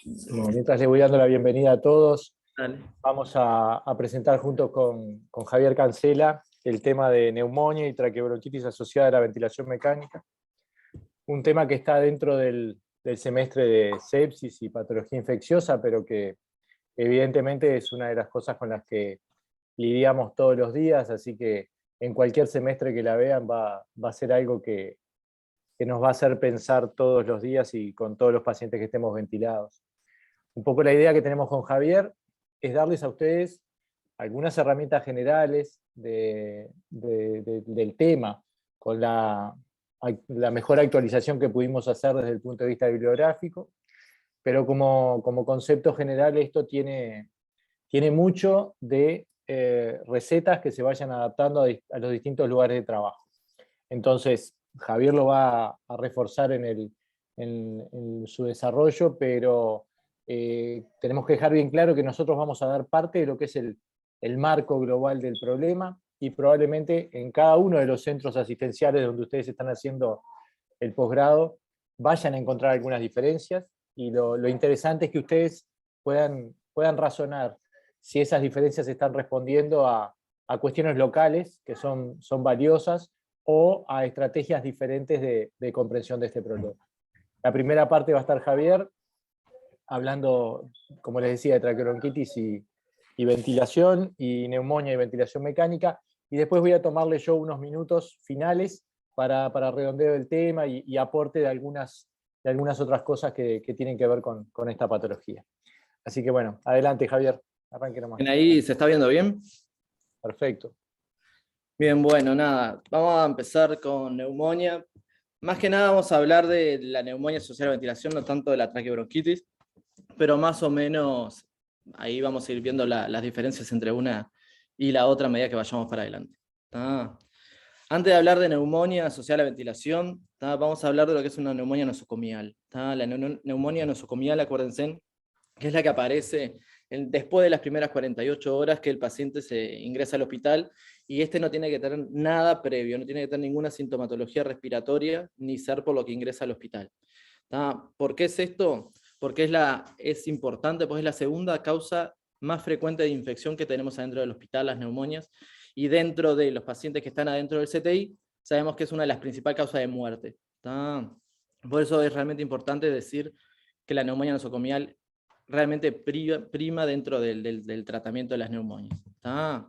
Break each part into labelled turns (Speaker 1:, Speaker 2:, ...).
Speaker 1: Bueno, mientras le voy dando la bienvenida a todos,
Speaker 2: Dale.
Speaker 1: vamos a presentar junto con Javier Cancela el tema de neumonía y traqueobronquitis asociada a la ventilación mecánica, un tema que está dentro del semestre de sepsis y patología infecciosa, pero que evidentemente es una de las cosas con las que lidiamos todos los días, así que en cualquier semestre que la vean va a ser algo que nos va a hacer pensar todos los días y con todos los pacientes que estemos ventilados. Un poco la idea que tenemos con Javier es darles a ustedes algunas herramientas generales del tema, con la mejor actualización que pudimos hacer desde el punto de vista bibliográfico, pero como concepto general esto tiene mucho de recetas que se vayan adaptando a los distintos lugares de trabajo. Entonces, Javier lo va a reforzar en su desarrollo, pero tenemos que dejar bien claro que nosotros vamos a dar parte de lo que es el marco global del problema, y probablemente en cada uno de los centros asistenciales donde ustedes están haciendo el posgrado vayan a encontrar algunas diferencias, y lo interesante es que ustedes puedan razonar si esas diferencias están respondiendo a cuestiones locales que son valiosas, o a estrategias diferentes de comprensión de este problema. La primera parte va a estar Javier, hablando, como les decía, de traqueobronquitis y ventilación, y neumonía y ventilación mecánica, y después voy a tomarle yo unos minutos finales para redondeo del tema y aporte de algunas otras cosas que tienen que ver con esta patología. Así que bueno, adelante Javier, arranque nomás.
Speaker 2: Bien, ahí se está viendo bien.
Speaker 1: Perfecto.
Speaker 2: Bien, bueno, nada, vamos a empezar con neumonía. Más que nada vamos a hablar de la neumonía asociada a la ventilación, no tanto de la traqueobronquitis, pero más o menos ahí vamos a ir viendo las diferencias entre una y la otra a medida que vayamos para adelante. ¿Tá? Antes de hablar de neumonía asociada a la ventilación, ¿tá? Vamos a hablar de lo que es una neumonía nosocomial. ¿Tá? La neumonía nosocomial, acuérdense, que es la que aparece después de las primeras 48 horas que el paciente se ingresa al hospital, y no tiene que tener nada previo, no tiene que tener ninguna sintomatología respiratoria, ni ser por lo que ingresa al hospital. ¿Tá? ¿Por qué es esto? Porque es importante, porque es la segunda causa más frecuente de infección que tenemos adentro del hospital, las neumonias, y dentro de los pacientes que están adentro del CTI, sabemos que es una de las principales causas de muerte. ¿Tá? Por eso es realmente importante decir que la neumonía nosocomial realmente prima dentro del tratamiento de las neumonias. ¿Tá?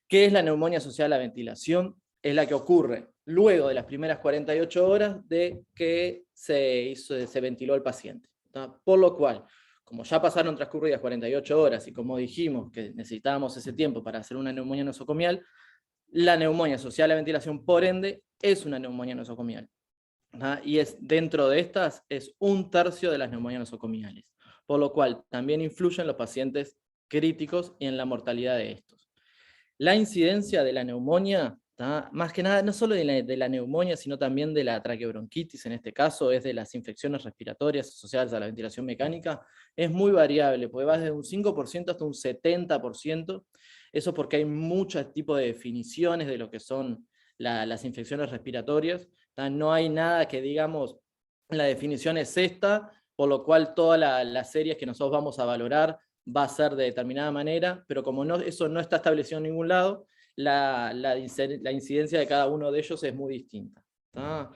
Speaker 2: ¿Qué es la neumonía asociada a la ventilación? Es la que ocurre luego de las primeras 48 horas de que se ventiló el paciente. ¿Tá? Por lo cual, como ya pasaron transcurridas 48 horas y como dijimos que necesitábamos ese tiempo para hacer una neumonía nosocomial, la neumonía asociada a la ventilación, por ende, es una neumonía nosocomial. ¿Tá? Y dentro de estas es 1/3 de las neumonías nosocomiales, por lo cual también influyen en los pacientes críticos y en la mortalidad de estos. La incidencia de la neumonía, ¿tá? Más que nada, no solo de la neumonía, sino también de la traqueobronquitis, en este caso, es de las infecciones respiratorias asociadas a la ventilación mecánica, es muy variable, porque va desde un 5% hasta un 70%, eso porque hay muchos tipos de definiciones de lo que son las infecciones respiratorias, ¿tá? No hay nada que digamos, la definición es esta, por lo cual todas las series que nosotros vamos a valorar va a ser de determinada manera, pero como eso no está establecido en ningún lado, la incidencia de cada uno de ellos es muy distinta. ¿Tá?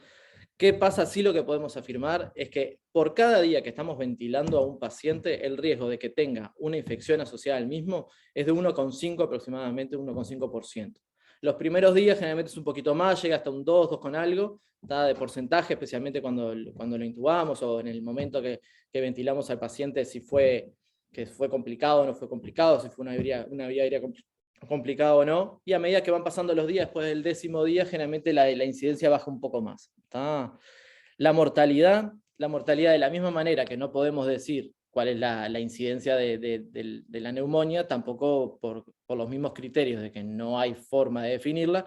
Speaker 2: ¿Qué pasa? Sí, lo que podemos afirmar es que por cada día que estamos ventilando a un paciente, el riesgo de que tenga una infección asociada al mismo es de 1,5 aproximadamente, 1,5%. Los primeros días generalmente es un poquito más, llega hasta un 2 con algo, ¿tá? De porcentaje, especialmente cuando lo intubamos o en el momento que ventilamos al paciente, si fue complicado o no fue complicado, si fue una vía aérea complicada o no, y a medida que van pasando los días, después del 10.º día, generalmente la incidencia baja un poco más. ¿Tá? La mortalidad de la misma manera que no podemos decir cuál es la incidencia de la neumonía, tampoco por los mismos criterios de que no hay forma de definirla,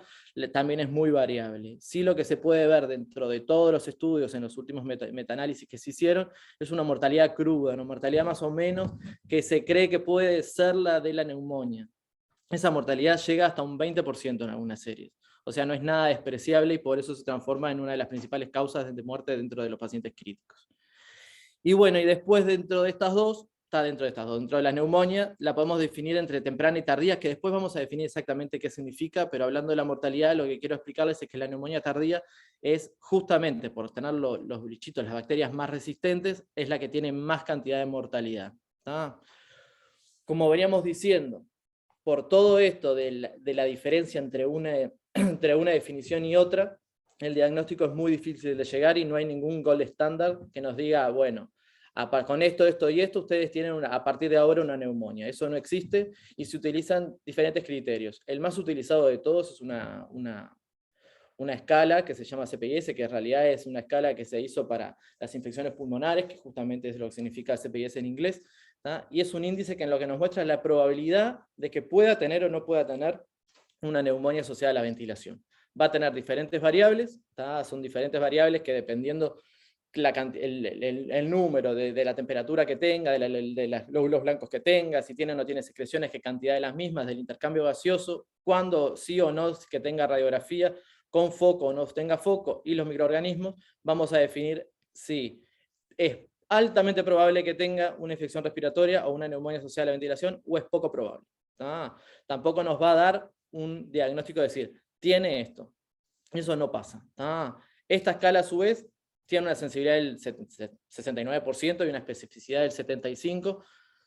Speaker 2: también es muy variable. Sí, lo que se puede ver dentro de todos los estudios en los últimos metaanálisis que se hicieron es una mortalidad cruda, una mortalidad más o menos que se cree que puede ser la de la neumonía. Esa mortalidad llega hasta un 20% en algunas series. O sea, no es nada despreciable y por eso se transforma en una de las principales causas de muerte dentro de los pacientes críticos. Y bueno, y después dentro de estas dos, dentro de la neumonía, la podemos definir entre temprana y tardía, que después vamos a definir exactamente qué significa, pero hablando de la mortalidad, lo que quiero explicarles es que la neumonía tardía es justamente por tener los bichitos, las bacterias más resistentes, es la que tiene más cantidad de mortalidad. ¿Tá? Como veníamos diciendo, por todo esto de la diferencia entre entre una definición y otra, el diagnóstico es muy difícil de llegar y no hay ningún gold estándar que nos diga, bueno, con esto, esto y esto, ustedes tienen a partir de ahora una neumonía. Eso no existe y se utilizan diferentes criterios. El más utilizado de todos es una escala que se llama CPIS, que en realidad es una escala que se hizo para las infecciones pulmonares, que justamente es lo que significa CPIS en inglés, ¿tá? Y es un índice que en lo que nos muestra la probabilidad de que pueda tener o no pueda tener una neumonía asociada a la ventilación. Va a tener diferentes variables, ¿tá? Son diferentes variables que dependiendo el número de la temperatura que tenga, de los glóbulos blancos que tenga, si tiene o no tiene secreciones, qué cantidad de las mismas, del intercambio gaseoso, cuándo sí o no que tenga radiografía, con foco o no tenga foco, y los microorganismos, vamos a definir si es altamente probable que tenga una infección respiratoria o una neumonía asociada a la ventilación, o es poco probable. ¿Tá? Tampoco nos va a dar un diagnóstico de decir, tiene esto. Eso no pasa. ¿Tá? Esta escala, a su vez, tiene una sensibilidad del 69% y una especificidad del 75%.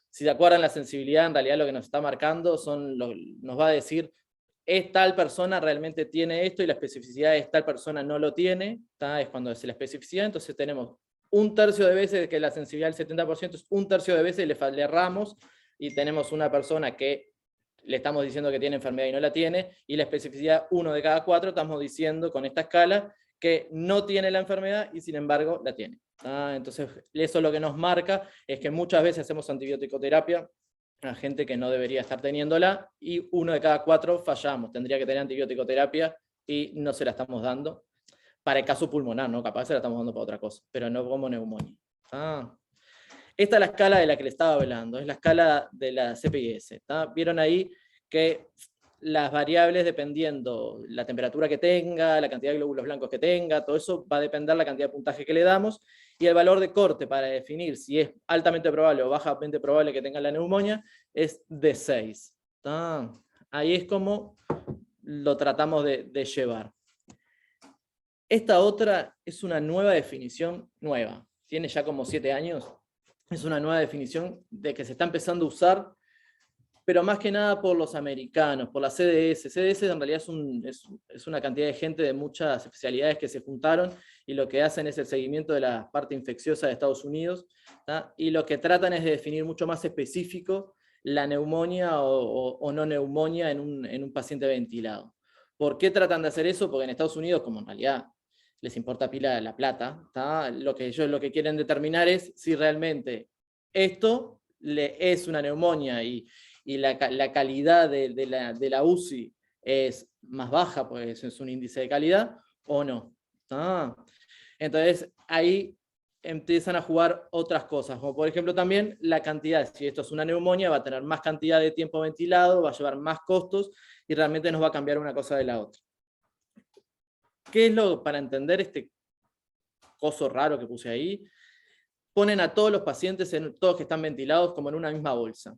Speaker 2: Si se acuerdan, la sensibilidad en realidad lo que nos está marcando nos va a decir es tal persona realmente tiene esto y la especificidad es tal persona no lo tiene, ¿tá? Es cuando es la especificidad, entonces tenemos un tercio de veces que la sensibilidad del 70% es un tercio de veces le erramos y tenemos una persona que le estamos diciendo que tiene enfermedad y no la tiene, y la especificidad 1 de cada 4 estamos diciendo con esta escala que no tiene la enfermedad y sin embargo la tiene. Entonces eso lo que nos marca es que muchas veces hacemos antibiótico-terapia a gente que no debería estar teniéndola, y 1 de cada 4 fallamos, tendría que tener antibiótico-terapia y no se la estamos dando, para el caso pulmonar, ¿no? Capaz se la estamos dando para otra cosa, pero no como neumonía. Esta es la escala de la que le estaba hablando, es la escala de la CPIS. Vieron ahí que las variables, dependiendo la temperatura que tenga, la cantidad de glóbulos blancos que tenga, todo eso va a depender la cantidad de puntaje que le damos, y el valor de corte para definir si es altamente probable o bajamente probable que tenga la neumonía es de 6. Ahí es como lo tratamos de llevar. Esta otra es una nueva definición nueva, tiene ya como 7 años, es una nueva definición de que se está empezando a usar, pero más que nada por los americanos, por la CDS. CDS en realidad es una cantidad de gente de muchas especialidades que se juntaron y lo que hacen es el seguimiento de la parte infecciosa de Estados Unidos, ¿tá? Y lo que tratan es de definir mucho más específico la neumonía o no neumonía en un paciente ventilado. ¿Por qué tratan de hacer eso? Porque en Estados Unidos, como en realidad les importa pila la plata, ¿tá? Lo que ellos lo que quieren determinar es si realmente esto es una neumonía y la calidad de la UCI es más baja, pues es un índice de calidad, o no. Entonces ahí empiezan a jugar otras cosas, como por ejemplo también la cantidad. Si esto es una neumonía, va a tener más cantidad de tiempo ventilado, va a llevar más costos y realmente nos va a cambiar una cosa de la otra. ¿Qué es lo para entender este coso raro que puse ahí? Ponen a todos los pacientes, todos que están ventilados, como en una misma bolsa.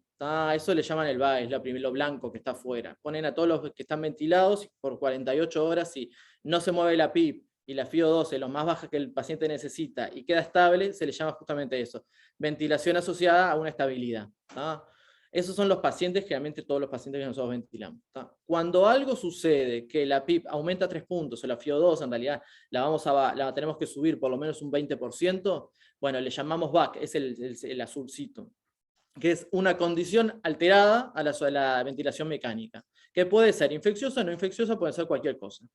Speaker 2: Eso le llaman el BAE, lo blanco que está afuera. Ponen a todos los que están ventilados por 48 horas, y no se mueve la PIB y la FiO2 lo más baja que el paciente necesita y queda estable, se le llama justamente eso, ventilación asociada a una estabilidad. Esos son los pacientes, generalmente todos los pacientes que nosotros ventilamos. Cuando algo sucede, que la PIB aumenta 3 puntos, o la FiO2 en realidad la tenemos que subir por lo menos un 20%, bueno, le llamamos VAC, es el azulcito, que es una condición alterada a la ventilación mecánica, que puede ser infecciosa o no infecciosa, puede ser cualquier cosa.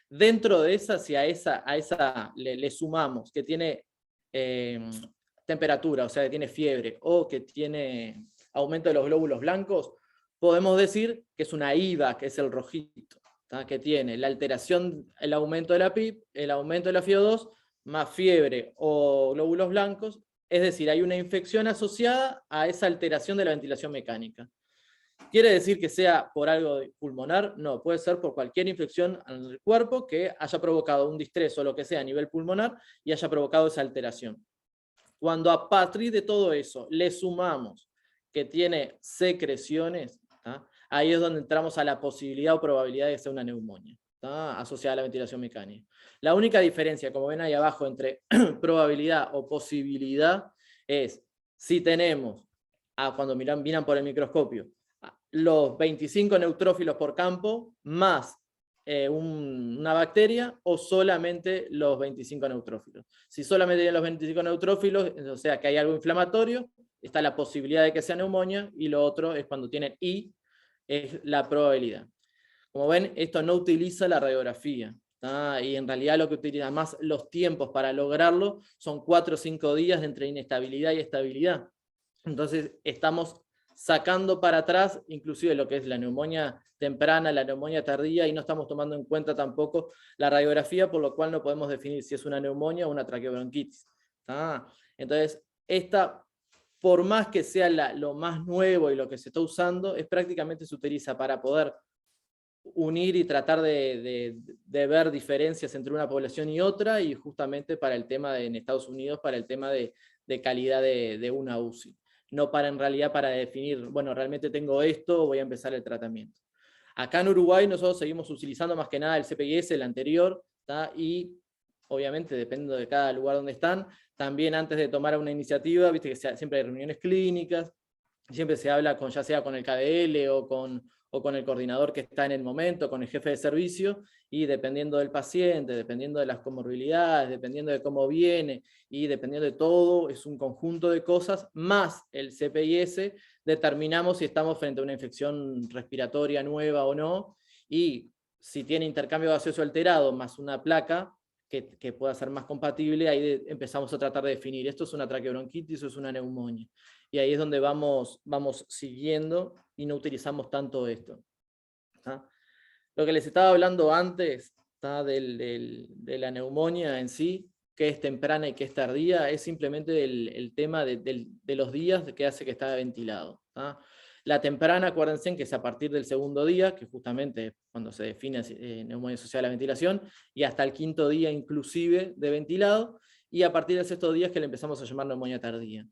Speaker 2: Dentro de esa, si a esa le sumamos que tiene temperatura, o sea, que tiene fiebre, o que tiene aumento de los glóbulos blancos, podemos decir que es una IVA, que es el rojito, que tiene la alteración, el aumento de la PIB, el aumento de la FiO2, más fiebre o glóbulos blancos, es decir, hay una infección asociada a esa alteración de la ventilación mecánica. ¿Quiere decir que sea por algo pulmonar? No, puede ser por cualquier infección en el cuerpo que haya provocado un distrés o lo que sea a nivel pulmonar y haya provocado esa alteración. Cuando a partir de todo eso le sumamos que tiene secreciones, ¿tá? Ahí es donde entramos a la posibilidad o probabilidad de que sea una neumonía, ¿tá? Asociada a la ventilación mecánica. La única diferencia, como ven ahí abajo, entre probabilidad o posibilidad es si tenemos, cuando miran por el microscopio, los 25 neutrófilos por campo más una bacteria, o solamente los 25 neutrófilos. Si solamente tienen los 25 neutrófilos, o sea que hay algo inflamatorio, está la posibilidad de que sea neumonía, y lo otro es cuando tienen I, es la probabilidad. Como ven, esto no utiliza la radiografía, ¿tá? Y en realidad lo que utiliza más los tiempos para lograrlo son 4 o 5 días entre inestabilidad y estabilidad. Entonces estamos sacando para atrás inclusive lo que es la neumonía temprana, la neumonía tardía, y no estamos tomando en cuenta tampoco la radiografía, por lo cual no podemos definir si es una neumonía o una traqueobronquitis. Entonces, por más que sea lo más nuevo y lo que se está usando, prácticamente se utiliza para poder unir y tratar de ver diferencias entre una población y otra, y justamente para el tema en Estados Unidos, para el tema de calidad de una UCI. No para en realidad para definir, bueno, realmente tengo esto, voy a empezar el tratamiento. Acá en Uruguay nosotros seguimos utilizando más que nada el CPIS, el anterior, ¿tá? Y obviamente dependiendo de cada lugar donde están, también antes de tomar una iniciativa, viste que siempre hay reuniones clínicas, siempre se habla ya sea con el KDL o con el coordinador que está en el momento, con el jefe de servicio, y dependiendo del paciente, dependiendo de las comorbilidades, dependiendo de cómo viene, y dependiendo de todo, es un conjunto de cosas, más el CPIS, determinamos si estamos frente a una infección respiratoria nueva o no, y si tiene intercambio gaseoso alterado más una placa que pueda ser más compatible, ahí empezamos a tratar de definir, ¿esto es una traqueobronquitis o es una neumonía? Y ahí es donde vamos siguiendo y no utilizamos tanto esto. ¿Tá? Lo que les estaba hablando antes, ¿tá? De la neumonía en sí, que es temprana y que es tardía, es simplemente el tema de los días que hace que está ventilado. ¿Tá? La temprana, acuérdense que es a partir del segundo día, que justamente es cuando se define neumonía asociada a la ventilación, y hasta el quinto día inclusive de ventilado, y a partir del sexto día es que le empezamos a llamar neumonía tardía.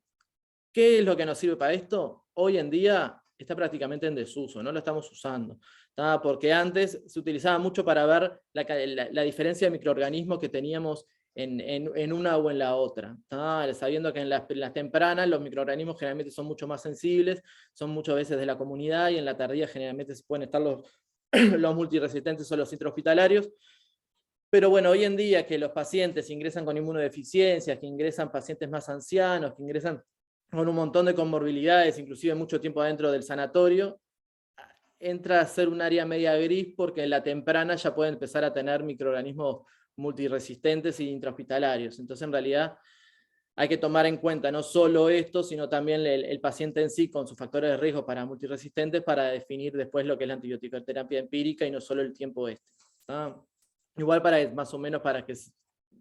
Speaker 2: ¿Qué es lo que nos sirve para esto? Hoy en día está prácticamente en desuso, no lo estamos usando. ¿Tá? Porque antes se utilizaba mucho para ver la diferencia de microorganismos que teníamos en una o en la otra. ¿Tá? Sabiendo que en las tempranas los microorganismos generalmente son mucho más sensibles, son muchas veces de la comunidad, y en la tardía generalmente se pueden estar los multiresistentes o los intrahospitalarios. Pero bueno, hoy en día que los pacientes ingresan con inmunodeficiencias, que ingresan pacientes más ancianos, que ingresan con un montón de comorbilidades, inclusive mucho tiempo adentro del sanatorio, entra a ser un área media gris, porque en la temprana ya pueden empezar a tener microorganismos multiresistentes e intrahospitalarios. Entonces, en realidad, hay que tomar en cuenta no solo esto, sino también el paciente en sí con sus factores de riesgo para multiresistentes, para definir después lo que es la antibiótico-terapia empírica y no solo el tiempo este. ¿Tá? Igual más o menos para que se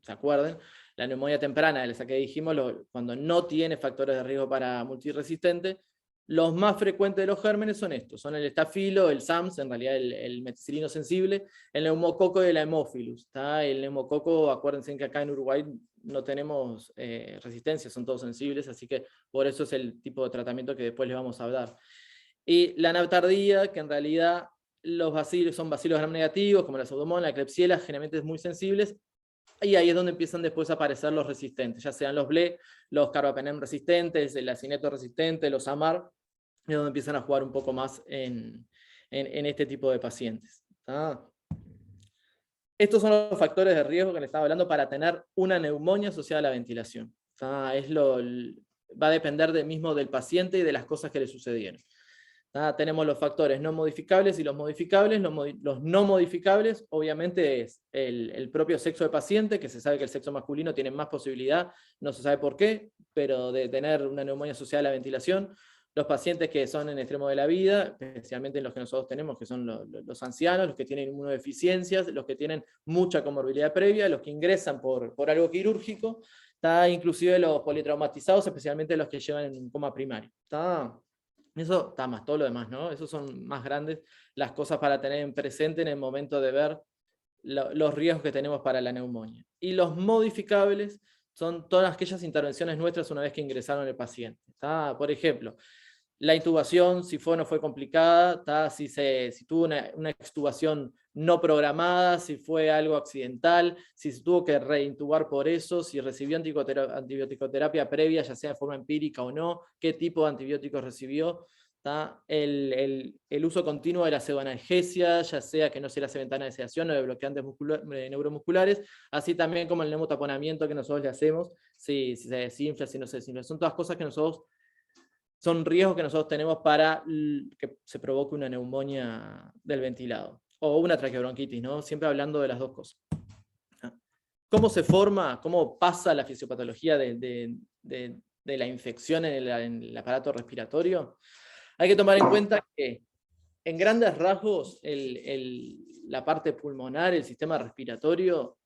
Speaker 2: acuerden, la neumonía temprana, esa que dijimos, cuando no tiene factores de riesgo para multiresistente, los más frecuentes de los gérmenes son estos, son el estafilo, el SAMS, en realidad el meticilino sensible, el neumococo y la hemófilus. ¿Tá? El neumococo, acuérdense que acá en Uruguay no tenemos resistencia, son todos sensibles, así que por eso es el tipo de tratamiento que después les vamos a dar. Y la navtardía, que en realidad los bacilos son bacilos gram negativos, como la pseudomonas, la klebsiella, generalmente es muy sensibles, y ahí es donde empiezan después a aparecer los resistentes, ya sean los BLE, los carbapenem resistentes, el acineto resistente, los AMAR, es donde empiezan a jugar un poco más en este tipo de pacientes. ¿Tá? Estos son los factores de riesgo que les estaba hablando para tener una neumonía asociada a la ventilación. ¿Tá? Va a depender mismo del paciente y de las cosas que le sucedieron. Tenemos los factores no modificables y los modificables. Los no modificables, obviamente, es el propio sexo del paciente, que se sabe que el sexo masculino tiene más posibilidad, no se sabe por qué, pero de tener una neumonía asociada a la ventilación. Los pacientes que son en extremo de la vida, especialmente los que nosotros tenemos, que son los ancianos, los que tienen inmunodeficiencias, los que tienen mucha comorbilidad previa, los que ingresan por algo quirúrgico, inclusive los politraumatizados, especialmente los que llevan en un coma primario. Eso está más todo lo demás, ¿no? Esos son más grandes las cosas para tener en presente en el momento de ver los riesgos que tenemos para la neumonía. Y los modificables son todas aquellas intervenciones nuestras una vez que ingresaron el paciente. ¿Tá? Por ejemplo, la intubación, si fue o no fue complicada, ¿tá? Si tuvo una extubación no programada, si fue algo accidental, si se tuvo que reintubar por eso, si recibió antibioticoterapia previa, ya sea de forma empírica o no, qué tipo de antibióticos recibió. El uso continuo de la pseudoanalgesia, ya sea que no se le hace ventana de sedación o de bloqueantes neuromusculares, así también como el neumotaponamiento que nosotros le hacemos, si se desinfla, si no se desinfla. Son todas cosas que son riesgos que nosotros tenemos para que se provoque una neumonía del ventilado o una traqueobronquitis, ¿no? Siempre hablando de las dos cosas. ¿Cómo se forma, cómo pasa la fisiopatología de la infección en el aparato respiratorio? Hay que tomar en cuenta que, en grandes rasgos, la parte pulmonar, el sistema respiratorio,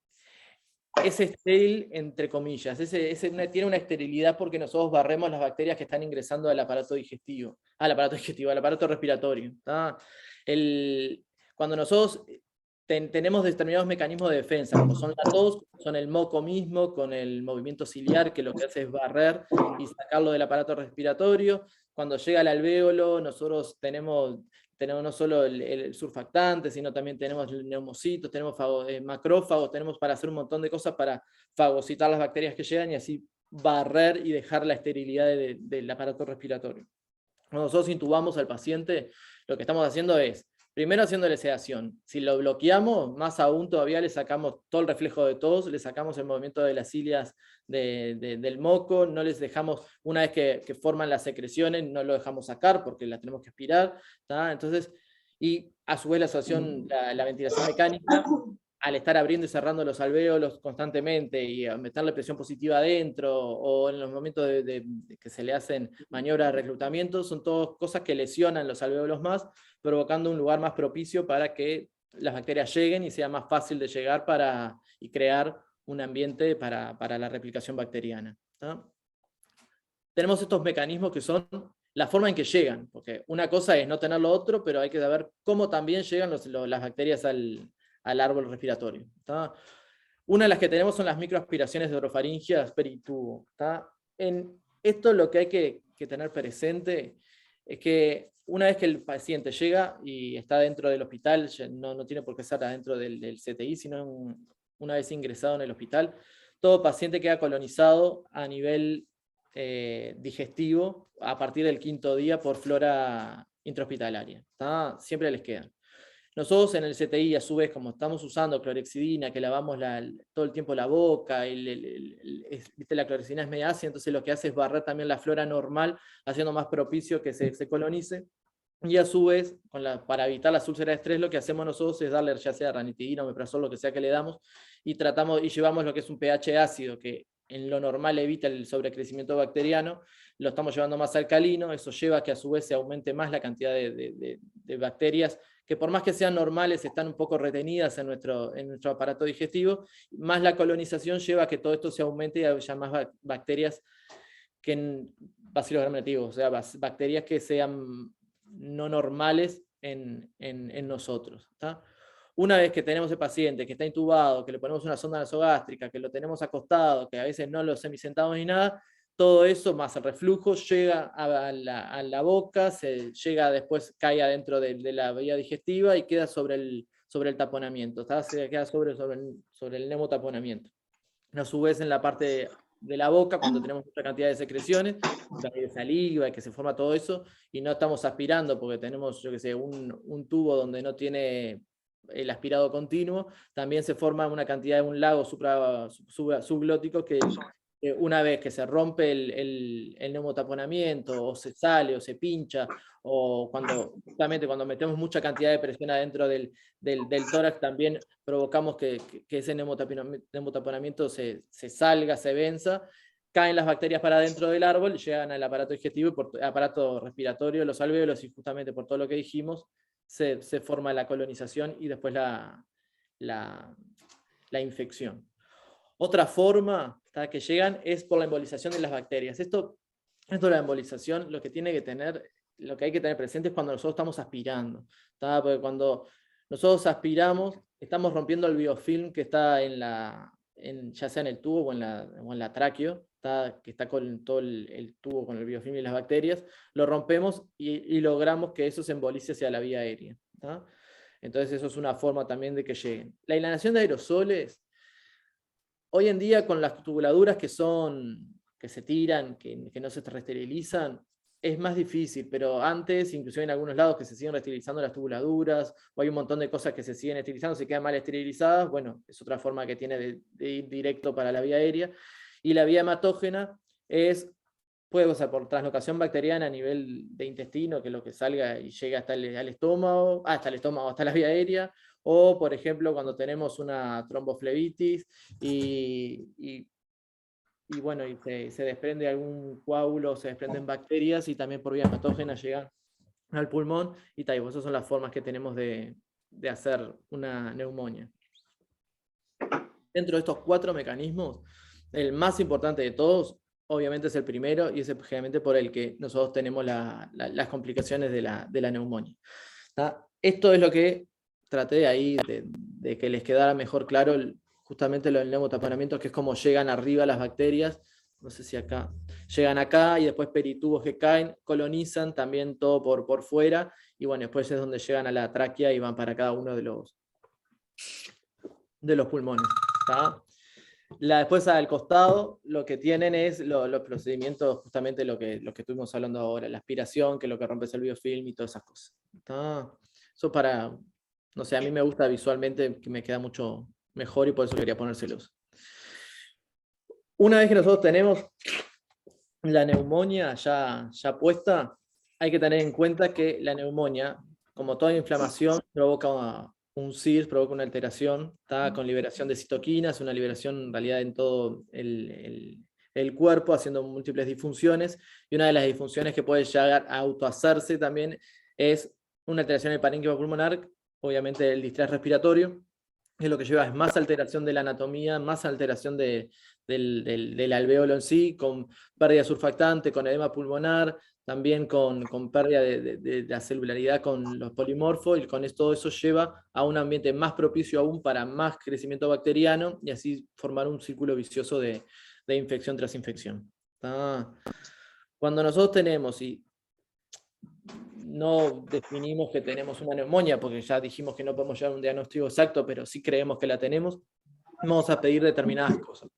Speaker 2: es estéril, entre comillas. Tiene una esterilidad porque nosotros barremos las bacterias que están ingresando al aparato digestivo, al aparato respiratorio. Cuando nosotros tenemos determinados mecanismos de defensa, como son la tos, son el moco mismo, con el movimiento ciliar, que lo que hace es barrer y sacarlo del aparato respiratorio. Cuando llega al alvéolo, nosotros tenemos no solo el surfactante, sino también tenemos neumocitos, tenemos macrófagos, tenemos para hacer un montón de cosas para fagocitar las bacterias que llegan y así barrer y dejar la esterilidad del aparato respiratorio. Cuando nosotros intubamos al paciente, lo que estamos haciendo es, primero haciéndole sedación. Si lo bloqueamos, más aún todavía le sacamos todo el reflejo de tos, le sacamos el movimiento de las cilias del moco, no les dejamos, una vez que forman las secreciones, no lo dejamos sacar porque la tenemos que aspirar. ¿Tá? Entonces, y a su vez la sedación, la ventilación mecánica, al estar abriendo y cerrando los alvéolos constantemente y a meterle presión positiva adentro, o en los momentos de que se le hacen maniobras de reclutamiento, son todas cosas que lesionan los alvéolos más, provocando un lugar más propicio para que las bacterias lleguen y sea más fácil de llegar y crear un ambiente para la replicación bacteriana. ¿Tá? Tenemos estos mecanismos que son la forma en que llegan, porque una cosa es no tener lo otro, pero hay que saber cómo también llegan las bacterias al árbol respiratorio. ¿Tá? Una de las que tenemos son las microaspiraciones de orofaringias peritubo. ¿Tá? En esto lo que hay que tener presente es que una vez que el paciente llega y está dentro del hospital, no tiene por qué estar adentro del CTI, sino una vez ingresado en el hospital, todo paciente queda colonizado a nivel digestivo a partir del 5º día por flora intrahospitalaria. ¿Tá? Siempre les quedan. Nosotros en el CTI, a su vez, como estamos usando clorexidina, que lavamos todo el tiempo la boca, la clorexidina es media ácida, entonces lo que hace es barrer también la flora normal, haciendo más propicio que se colonice. Y a su vez, para evitar las úlceras de estrés, lo que hacemos nosotros es darle ya sea ranitidina o omeprazol, lo que sea que le damos, y llevamos lo que es un pH ácido, que en lo normal evita el sobrecrecimiento bacteriano, lo estamos llevando más alcalino, eso lleva a que a su vez se aumente más la cantidad de bacterias que por más que sean normales, están un poco retenidas en nuestro aparato digestivo, más la colonización lleva a que todo esto se aumente y haya más bacterias Bacillus gram-negativos, o sea, bacterias que sean no normales en nosotros. ¿Tá? Una vez que tenemos el paciente que está intubado, que le ponemos una sonda nasogástrica, que lo tenemos acostado, que a veces no lo semisentamos ni nada, todo eso más el reflujo llega a la boca, llega después, cae adentro de la vía digestiva y queda sobre el taponamiento, ¿tá? Se queda sobre el neumotaponamiento. A su vez, en la parte de la boca, cuando tenemos mucha cantidad de secreciones, de saliva, que se forma todo eso, y no estamos aspirando porque tenemos, yo que sé, un tubo donde no tiene el aspirado continuo, también se forma una cantidad de un lago subglótico que una vez que se rompe el neumotaponamiento, o se sale, o se pincha, o justamente cuando metemos mucha cantidad de presión adentro del tórax, también provocamos que ese neumotaponamiento se salga, se venza, caen las bacterias para dentro del árbol, llegan al aparato digestivo y aparato respiratorio, los alvéolos, y justamente por todo lo que dijimos, se forma la colonización y después la infección. Otra forma que llegan es por la embolización de las bacterias. Esto de la embolización, lo que hay que tener presente es cuando nosotros estamos aspirando. Porque cuando nosotros aspiramos, estamos rompiendo el biofilm que está en la ya sea en el tubo o en la tráqueo, que está con todo el tubo con el biofilm y las bacterias, lo rompemos y logramos que eso se embolice hacia la vía aérea. ¿Tá? Entonces eso es una forma también de que lleguen. La inhalación de aerosoles, hoy en día con las tubuladuras que se tiran, que no se reesterilizan, es más difícil, pero antes, inclusive en algunos lados que se siguen reesterilizando las tubuladuras, o hay un montón de cosas que se siguen esterilizando, se quedan mal esterilizadas, bueno, es otra forma que tiene de ir directo para la vía aérea. Y la vía hematógena puede pasar por translocación bacteriana a nivel de intestino, que es lo que salga y llega hasta el estómago, hasta la vía aérea, o por ejemplo cuando tenemos una tromboflebitis y bueno, y se desprende algún coágulo, se desprenden bacterias y también por vía hematógena llegan al pulmón y tal. Esas son las formas que tenemos de hacer una neumonía. Dentro de estos 4 mecanismos, el más importante de todos, obviamente es el primero y es generalmente por el que nosotros tenemos las complicaciones de la neumonía. ¿Tá? Esto es lo que traté de ahí, de que les quedara mejor claro justamente lo del neumotaponamiento, que es como llegan arriba las bacterias, no sé si acá, llegan acá y después peritubos que caen, colonizan también todo por fuera, y bueno, después es donde llegan a la tráquea y van para cada uno de los pulmones. ¿Tá? Después al costado lo que tienen es los procedimientos, justamente lo que estuvimos hablando ahora, la aspiración, que es lo que rompe el biofilm y todas esas cosas. ¿Tá? Eso para, no sé, a mí me gusta visualmente, que me queda mucho mejor y por eso quería ponérselos. Una vez que nosotros tenemos la neumonía ya puesta, hay que tener en cuenta que la neumonía, como toda inflamación, provoca un CIRS, provoca una alteración, está con liberación de citoquinas, una liberación en realidad en todo el cuerpo, haciendo múltiples disfunciones, y una de las disfunciones que puede llegar a autohacerse también es una alteración del parénquima pulmonar, obviamente el distrés respiratorio, es lo que lleva es más alteración de la anatomía, más alteración del alveolo en sí, con pérdida surfactante, con edema pulmonar, también con pérdida de la celularidad con los polimorfos, y con todo eso lleva a un ambiente más propicio aún para más crecimiento bacteriano, y así formar un círculo vicioso de infección tras infección. Cuando nosotros tenemos, y no definimos que tenemos una neumonía, porque ya dijimos que no podemos llegar a un diagnóstico exacto, pero sí creemos que la tenemos, vamos a pedir determinadas cosas.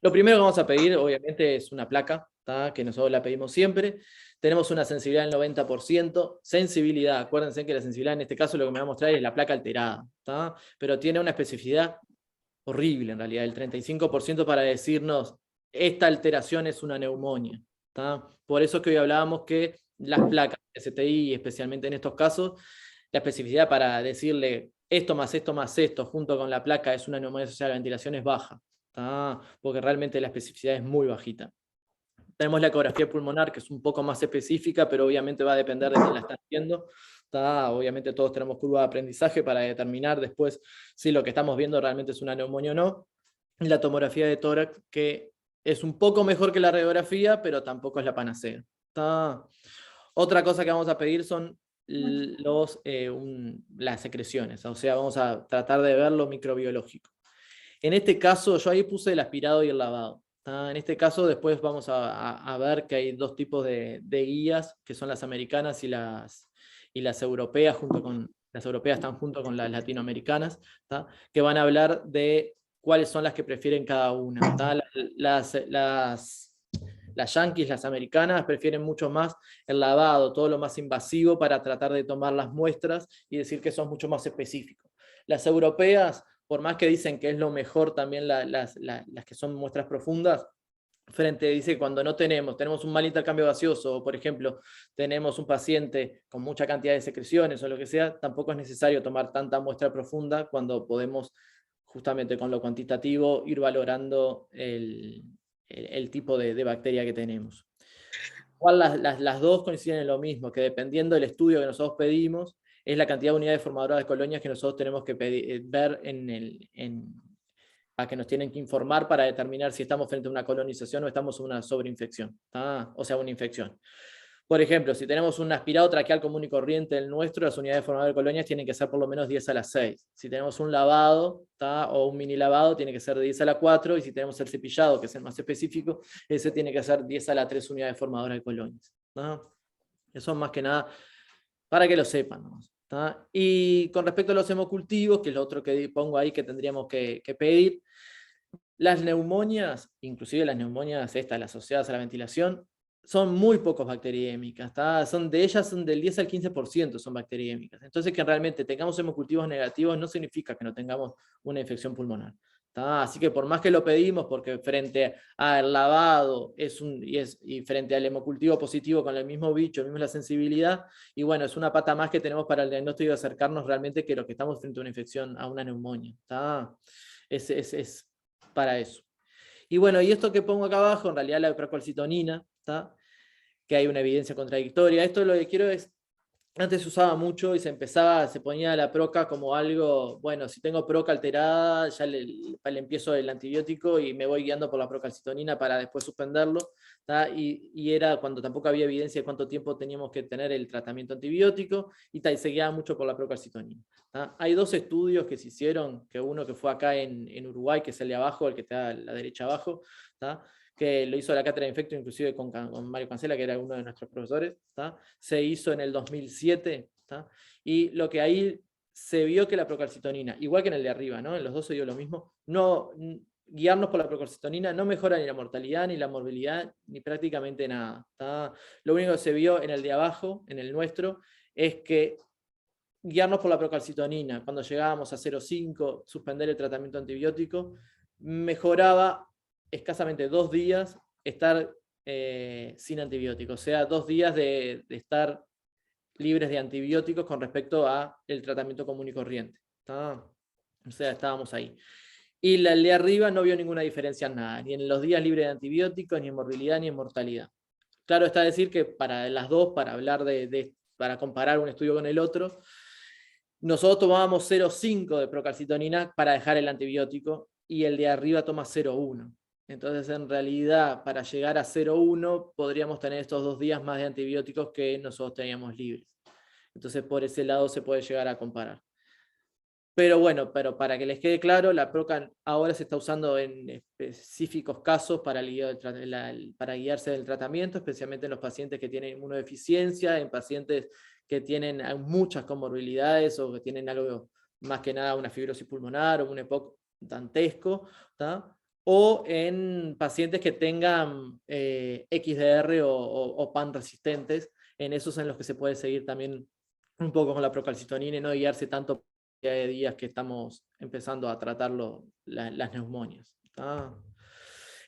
Speaker 2: Lo primero que vamos a pedir, obviamente, es una placa, que nosotros la pedimos siempre. Tenemos una sensibilidad del 90%. Sensibilidad, acuérdense que la sensibilidad en este caso lo que me va a mostrar es la placa alterada, pero tiene una especificidad horrible en realidad, el 35% para decirnos esta alteración es una neumonía. Por eso que hoy hablábamos que las placas STI, especialmente en estos casos, la especificidad para decirle esto más esto junto con la placa es una neumonía asociada a la ventilación es baja, porque realmente la especificidad es muy bajita. Tenemos la ecografía pulmonar, que es un poco más específica, pero obviamente va a depender de quién la está haciendo. Obviamente todos tenemos curva de aprendizaje para determinar después si lo que estamos viendo realmente es una neumonía o no. La tomografía de tórax, que es un poco mejor que la radiografía, pero tampoco es la panacea. Otra cosa que vamos a pedir son las secreciones, o sea, vamos a tratar de ver lo microbiológico. En este caso, yo ahí puse el aspirado y el lavado. En este caso, después vamos a ver que hay 2 tipos de guías, que son las americanas y las europeas, las europeas están junto con las latinoamericanas, que van a hablar de cuáles son las que prefieren cada una. Las yanquis, las americanas, prefieren mucho más el lavado, todo lo más invasivo para tratar de tomar las muestras y decir que son mucho más específicos. Las europeas, por más que dicen que es lo mejor también las que son muestras profundas, dice cuando no tenemos un mal intercambio gaseoso, o por ejemplo, tenemos un paciente con mucha cantidad de secreciones o lo que sea, tampoco es necesario tomar tanta muestra profunda cuando podemos, justamente con lo cuantitativo, ir valorando el tipo de bacteria que tenemos. Igual las 2 coinciden en lo mismo, que dependiendo del estudio que nosotros pedimos, es la cantidad de unidades formadoras de colonias que nosotros tenemos que ver a que nos tienen que informar para determinar si estamos frente a una colonización o estamos en una sobreinfección, o sea, una infección. Por ejemplo, si tenemos un aspirado traqueal común y corriente el nuestro, las unidades formadoras de colonias tienen que ser por lo menos 10 a la 6. Si tenemos un lavado, o un mini lavado, tiene que ser de 10 a la 4, y si tenemos el cepillado, que es el más específico, ese tiene que ser 10 a la 3 unidades formadoras de colonias. Eso más que nada para que lo sepan, ¿no? Y con respecto a los hemocultivos, que es lo otro que pongo ahí que tendríamos que pedir, las neumonias, inclusive las neumonias estas, las asociadas a la ventilación, son muy pocos bacteriémicas, de ellas son del 10 al 15% son bacteriémicas. Entonces que realmente tengamos hemocultivos negativos no significa que no tengamos una infección pulmonar. Así que por más que lo pedimos, porque frente al lavado y frente al hemocultivo positivo con el mismo bicho, misma la sensibilidad, y bueno, es una pata más que tenemos para el diagnóstico de acercarnos realmente que lo que estamos frente a una infección, a una neumonía. Es para eso. Y bueno, y esto que pongo acá abajo, en realidad la procalcitonina, que hay una evidencia contradictoria. Esto lo que quiero es, antes se usaba mucho y se ponía la proca como algo, bueno, si tengo proca alterada, ya le empiezo el antibiótico y me voy guiando por la procalcitonina para después suspenderlo, y era cuando tampoco había evidencia de cuánto tiempo teníamos que tener el tratamiento antibiótico, y se guiaba mucho por la procalcitonina. Hay dos estudios que se hicieron, que uno que fue acá en Uruguay, que es el de abajo, el que está a la derecha abajo, que lo hizo la cátedra de infecto, inclusive con Mario Cancela, que era uno de nuestros profesores, se hizo en el 2007, y lo que ahí se vio que la procalcitonina, igual que en el de arriba, en los dos se dio lo mismo, guiarnos por la procalcitonina no mejora ni la mortalidad, ni la morbilidad, ni prácticamente nada. Lo único que se vio en el de abajo, en el nuestro, es que guiarnos por la procalcitonina, cuando llegábamos a 0,5, suspender el tratamiento antibiótico, mejoraba escasamente 2 días estar sin antibióticos, o sea, 2 días de estar libres de antibióticos con respecto al tratamiento común y corriente. O sea, estábamos ahí. Y el de arriba no vio ninguna diferencia en nada, ni en los días libres de antibióticos, ni en morbilidad, ni en mortalidad. Claro está decir que para las dos, para hablar para comparar un estudio con el otro, nosotros tomábamos 0,5 de procalcitonina para dejar el antibiótico, y el de arriba toma 0,1. Entonces, en realidad, para llegar a 0,1 podríamos tener estos 2 días más de antibióticos que nosotros teníamos libres. Entonces, por ese lado se puede llegar a comparar. Pero bueno, para que les quede claro, la proca ahora se está usando en específicos casos para guiarse del tratamiento, especialmente en los pacientes que tienen inmunodeficiencia, en pacientes que tienen muchas comorbilidades o que tienen algo, más que nada una fibrosis pulmonar o un EPOC dantesco, o en pacientes que tengan XDR o PAN resistentes. En esos en los que se puede seguir también un poco con la procalcitonina y no guiarse tanto de días que estamos empezando a tratar las neumonias.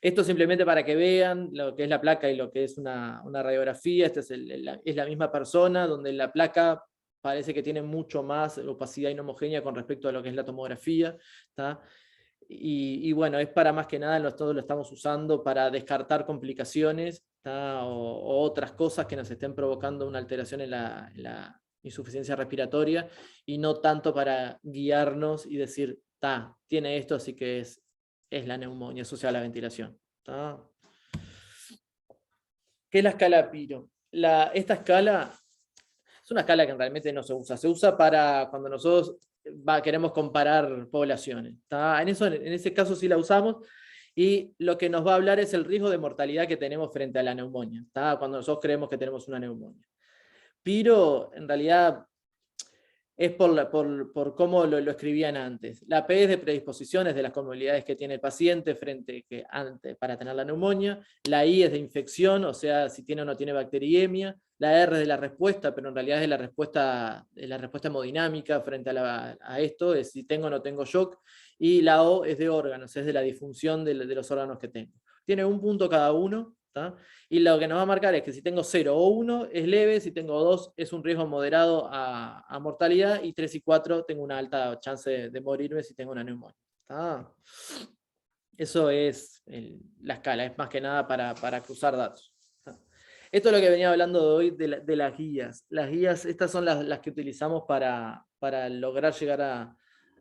Speaker 2: Esto simplemente para que vean lo que es la placa y lo que es una radiografía. Esta es la misma persona, donde la placa parece que tiene mucho más opacidad inhomogénea con respecto a lo que es la tomografía. Y bueno, es para más que nada, nosotros lo estamos usando para descartar complicaciones o otras cosas que nos estén provocando una alteración en la insuficiencia respiratoria, y no tanto para guiarnos y decir, tiene esto, así que es la neumonía asociada a la ventilación. ¿Qué es la escala Piro? Esta escala es una escala que realmente no se usa para cuando nosotros queremos comparar poblaciones. En ese caso sí la usamos, y lo que nos va a hablar es el riesgo de mortalidad que tenemos frente a la neumonía, cuando nosotros creemos que tenemos una neumonía. Piro, en realidad, es por cómo lo escribían antes. La P es de predisposiciones de las comorbilidades que tiene el paciente para tener la neumonía. La I es de infección, o sea, si tiene o no tiene bacteriemia. La R es de la respuesta, pero en realidad es de la respuesta hemodinámica frente a esto, es si tengo o no tengo shock. Y la O es de órganos, es de la disfunción de los órganos que tengo. Tiene un punto cada uno. Y lo que nos va a marcar es que si tengo 0 o 1 es leve, si tengo 2 es un riesgo moderado a mortalidad, y 3 y 4 tengo una alta chance de morirme si tengo una neumonía. Eso es la escala, es más que nada para cruzar datos. Esto es lo que venía hablando de hoy de las guías. Las guías, estas son las que utilizamos para lograr llegar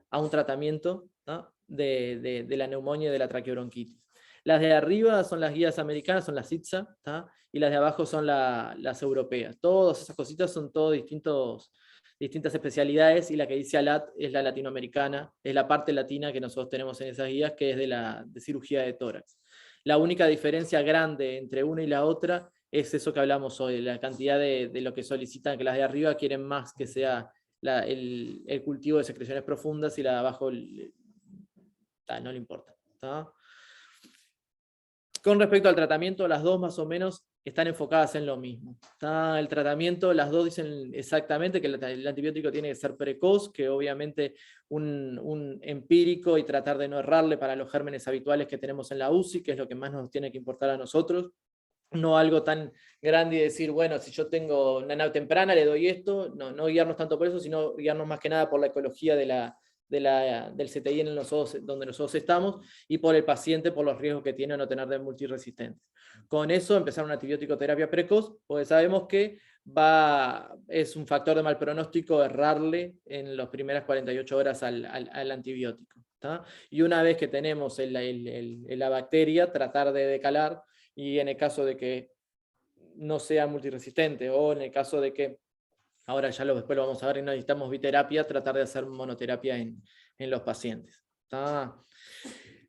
Speaker 2: a un tratamiento de la neumonía y de la traqueobronquitis. Las de arriba son las guías americanas, son las ITSA, y las de abajo son las europeas. Todas esas cositas son todos distintas especialidades, y la que dice ALAT es la latinoamericana, es la parte latina que nosotros tenemos en esas guías, que es de cirugía de tórax. La única diferencia grande entre una y la otra es eso que hablamos hoy, la cantidad de lo que solicitan, que las de arriba quieren más que sea el cultivo de secreciones profundas, y la de abajo no le importa. Con respecto al tratamiento, las dos más o menos están enfocadas en lo mismo. El tratamiento, las dos dicen exactamente que el antibiótico tiene que ser precoz, que obviamente un empírico, y tratar de no errarle para los gérmenes habituales que tenemos en la UCI, que es lo que más nos tiene que importar a nosotros. No algo tan grande y decir, bueno, si yo tengo una nave temprana, le doy esto, no guiarnos tanto por eso, sino guiarnos más que nada por la ecología del CTI en donde nosotros estamos, y por el paciente, por los riesgos que tiene o no tener de multiresistentes. Con eso empezar una antibiótico terapia precoz, porque sabemos que es un factor de mal pronóstico errarle en las primeras 48 horas al antibiótico. Y una vez que tenemos la bacteria, tratar de decalar, y en el caso de que no sea multiresistente, o en el caso de que, ahora ya después lo vamos a ver, y no necesitamos biterapia, tratar de hacer monoterapia en los pacientes.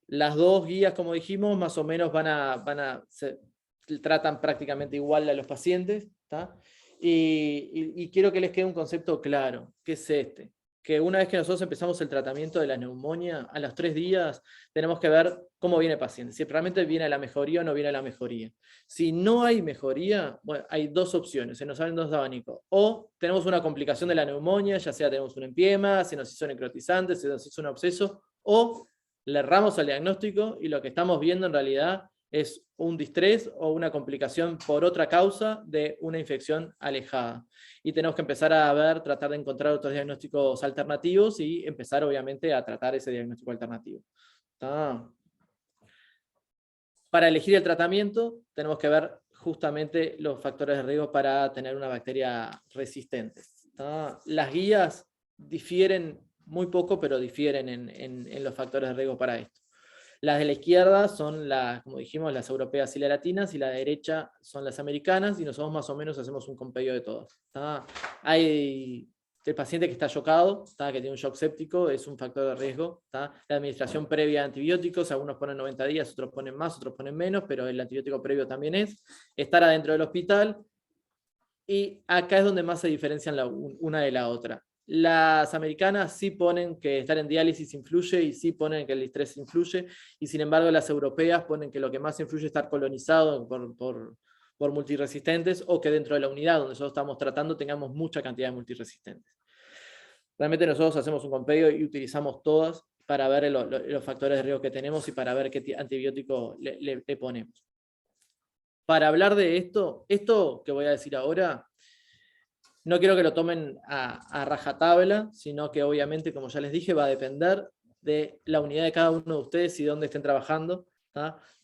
Speaker 2: Las dos guías, como dijimos, más o menos tratan prácticamente igual a los pacientes. Y quiero que les quede un concepto claro, que es este: que una vez que nosotros empezamos el tratamiento de la neumonía, a los 3 días tenemos que ver cómo viene el paciente, si realmente viene a la mejoría o no viene a la mejoría. Si no hay mejoría, bueno, hay dos opciones, se nos salen dos abanicos: o tenemos una complicación de la neumonía, ya sea tenemos un empiema, se nos hizo necrotizante, se nos hizo un absceso, o le erramos al diagnóstico y lo que estamos viendo en realidad es un distrés o una complicación por otra causa de una infección alejada. Y tenemos que empezar a tratar de encontrar otros diagnósticos alternativos, y empezar obviamente a tratar ese diagnóstico alternativo. Para elegir el tratamiento tenemos que ver justamente los factores de riesgo para tener una bacteria resistente. Las guías difieren muy poco, pero difieren en los factores de riesgo para esto. Las de la izquierda son, como dijimos, las europeas y las latinas, y la derecha son las americanas, y nosotros más o menos hacemos un compendio de todas. Hay el paciente que está chocado, que tiene un shock séptico, es un factor de riesgo. La administración previa de antibióticos, algunos ponen 90 días, otros ponen más, otros ponen menos, pero el antibiótico previo también es. Estar adentro del hospital, y acá es donde más se diferencian una de la otra. Las americanas sí ponen que estar en diálisis influye, y sí ponen que el estrés influye, y sin embargo las europeas ponen que lo que más influye es estar colonizado por multiresistentes, o que dentro de la unidad donde nosotros estamos tratando tengamos mucha cantidad de multiresistentes. Realmente nosotros hacemos un compendio y utilizamos todas para ver los factores de riesgo que tenemos y para ver qué antibiótico le ponemos. Para hablar de esto que voy a decir ahora, no quiero que lo tomen a rajatabla, sino que obviamente, como ya les dije, va a depender de la unidad de cada uno de ustedes y dónde estén trabajando,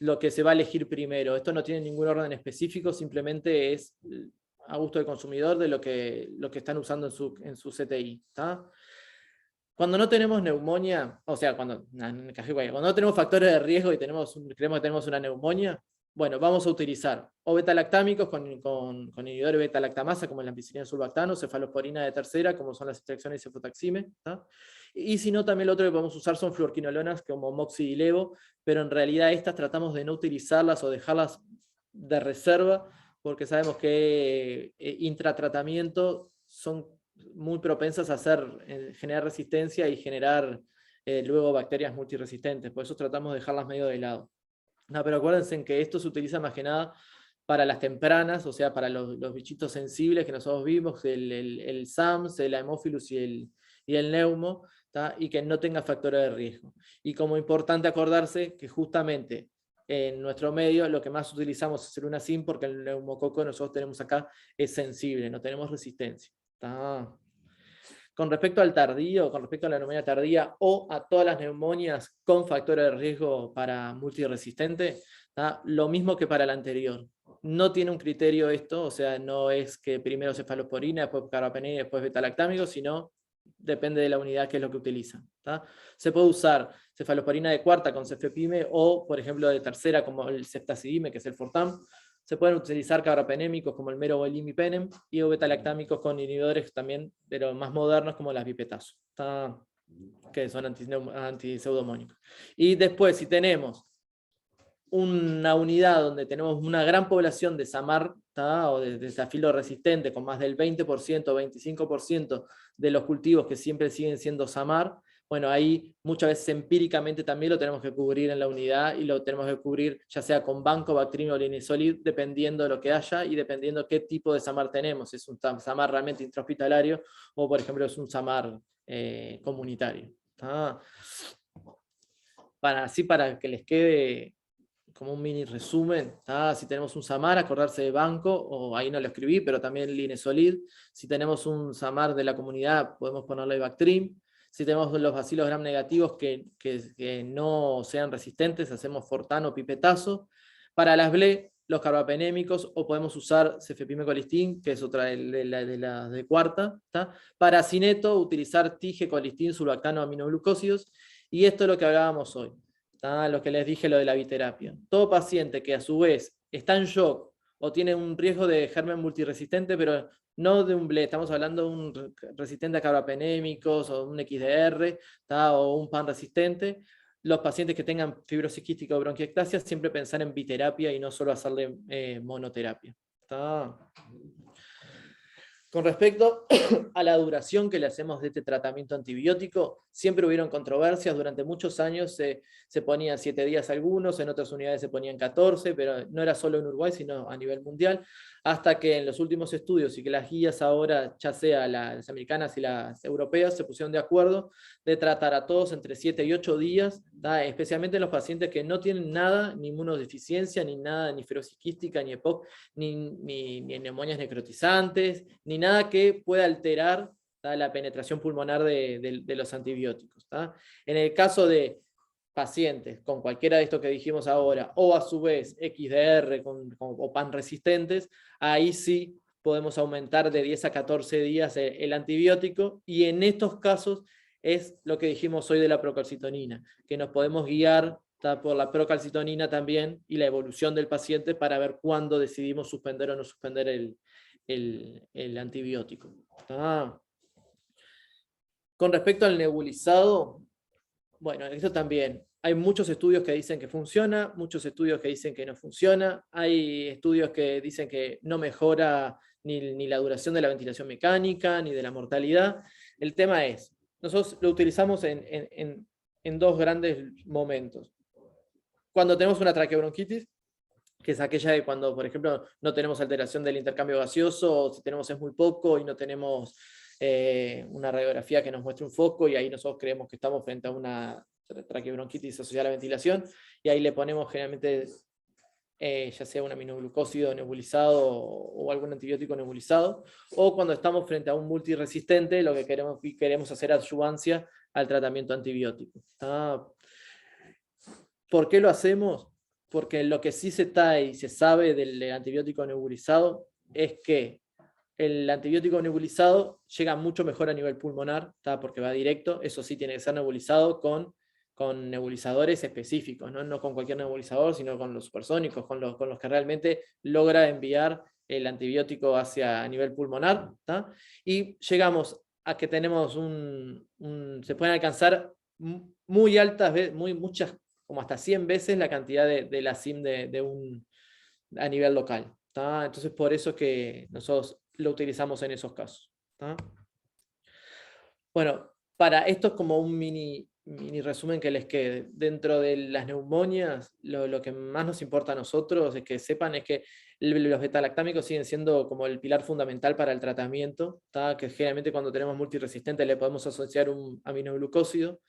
Speaker 2: lo que se va a elegir primero. Esto no tiene ningún orden específico, simplemente es a gusto del consumidor de lo que están usando en su CTI. Cuando no tenemos neumonía, o sea, cuando no tenemos factores de riesgo y creemos que tenemos una neumonía, bueno, vamos a utilizar o beta-lactámicos con inhibidor de beta-lactamasa, como la ampicilina sulbactano, cefalosporina de tercera, como son las extracciones y cefotaxime. Y si no, también lo otro que podemos usar son fluorquinolonas, como Moxi y Levo, pero en realidad estas tratamos de no utilizarlas o dejarlas de reserva, porque sabemos que intratratamiento son muy propensas a generar resistencia y generar luego bacterias multiresistentes. Por eso tratamos de dejarlas medio de lado. Pero acuérdense que esto se utiliza más que nada para las tempranas, o sea, para los bichitos sensibles que nosotros vimos, el SAMS, el Haemophilus y el Neumo, y que no tenga factores de riesgo. Y como importante acordarse que justamente en nuestro medio lo que más utilizamos es el Lunacin, porque el neumococo que nosotros tenemos acá es sensible, no tenemos resistencia. Con respecto al tardío, con respecto a la neumonía tardía o a todas las neumonias con factores de riesgo para multiresistente, lo mismo que para el anterior. No tiene un criterio esto, o sea, no es que primero cefalosporina, después carbapenem y después beta-lactámico, sino depende de la unidad que es lo que utilizan. Se puede usar cefalosporina de cuarta con cefepime o, por ejemplo, de tercera como el ceftazidime, que es el Fortam. Se pueden utilizar carbapenémicos como el mero o el imipenem y beta-lactámicos con inhibidores también, pero más modernos como las bipetazo, que son antiseudomónicos. Y después, si tenemos una unidad donde tenemos una gran población de SAMAR o de stafilo resistente con más del 20% o 25% de los cultivos que siempre siguen siendo SAMAR, bueno, ahí muchas veces empíricamente también lo tenemos que cubrir en la unidad y lo tenemos que cubrir ya sea con Banco, Bactrim o Linezolid, dependiendo de lo que haya y dependiendo qué tipo de SAMAR tenemos. Es un SAMAR realmente intrahospitalario o, por ejemplo, es un SAMAR comunitario. Para que les quede como un mini resumen, si tenemos un SAMAR, acordarse de Banco, o ahí no lo escribí, pero también Linezolid. Si tenemos un SAMAR de la comunidad, podemos ponerle Bactrim. Si tenemos los bacilos gram negativos que no sean resistentes, hacemos Fortan o pipetazo. Para las BLE, los carbapenémicos, o podemos usar cefepime-colistin, que es otra de cuarta. Para cineto, utilizar tige, colistin, sulbactano, aminoglucósidos. Y esto es lo que hablábamos hoy. Lo que les dije, lo de la biterapia. Todo paciente que a su vez está en shock o tiene un riesgo de germen multiresistente, pero no de un BLE, estamos hablando de un resistente a carbapenémicos o un XDR o un PAN resistente. Los pacientes que tengan fibrosis quística o bronquiectasia, siempre pensar en biterapia y no solo hacerle monoterapia. Con respecto a la duración que le hacemos de este tratamiento antibiótico, siempre hubieron controversias. Durante muchos años se ponían 7 días algunos, en otras unidades se ponían 14, pero no era solo en Uruguay, sino a nivel mundial, hasta que en los últimos estudios y que las guías ahora, ya sea las americanas y las europeas, se pusieron de acuerdo de tratar a todos entre 7 y 8 días, especialmente en los pacientes que no tienen nada, ni inmunodeficiencia, ni nada, ni fibrosis quística, ni EPOC, ni neumonias necrotizantes, ni nada que pueda alterar la penetración pulmonar de los antibióticos. En el caso de pacientes con cualquiera de estos que dijimos ahora, o a su vez XDR o PAN resistentes, ahí sí podemos aumentar de 10 a 14 días el antibiótico, y en estos casos es lo que dijimos hoy de la procalcitonina, que nos podemos guiar por la procalcitonina también y la evolución del paciente para ver cuándo decidimos suspender o no suspender el antibiótico. Con respecto al nebulizado, bueno, esto también. Hay muchos estudios que dicen que funciona, muchos estudios que dicen que no funciona. Hay estudios que dicen que no mejora ni la duración de la ventilación mecánica, ni de la mortalidad. El tema es, nosotros lo utilizamos en dos grandes momentos. Cuando tenemos una traqueobronquitis, que es aquella de cuando, por ejemplo, no tenemos alteración del intercambio gaseoso, o si tenemos es muy poco y no tenemos una radiografía que nos muestre un foco, y ahí nosotros creemos que estamos frente a una traqueobronquitis asociada a la ventilación, y ahí le ponemos generalmente ya sea un aminoglucósido nebulizado o algún antibiótico nebulizado, o cuando estamos frente a un multiresistente, lo que queremos hacer adyuvancia al tratamiento antibiótico. ¿Por qué lo hacemos? Porque lo que sí se está y se sabe del antibiótico nebulizado es que el antibiótico nebulizado llega mucho mejor a nivel pulmonar, porque va directo. Eso sí, tiene que ser nebulizado con nebulizadores específicos, no con cualquier nebulizador, sino con los supersónicos, con los que realmente logra enviar el antibiótico a nivel pulmonar. Y llegamos a que tenemos se pueden alcanzar muy altas, muchas, como hasta 100 veces la cantidad de la SIM a nivel local. Entonces, por eso es que nosotros lo utilizamos en esos casos. Bueno, para esto es como un mini resumen que les quede. Dentro de las neumonias, lo que más nos importa a nosotros es que sepan es que los betalactámicos siguen siendo como el pilar fundamental para el tratamiento, que generalmente cuando tenemos multiresistente le podemos asociar un aminoglucósido.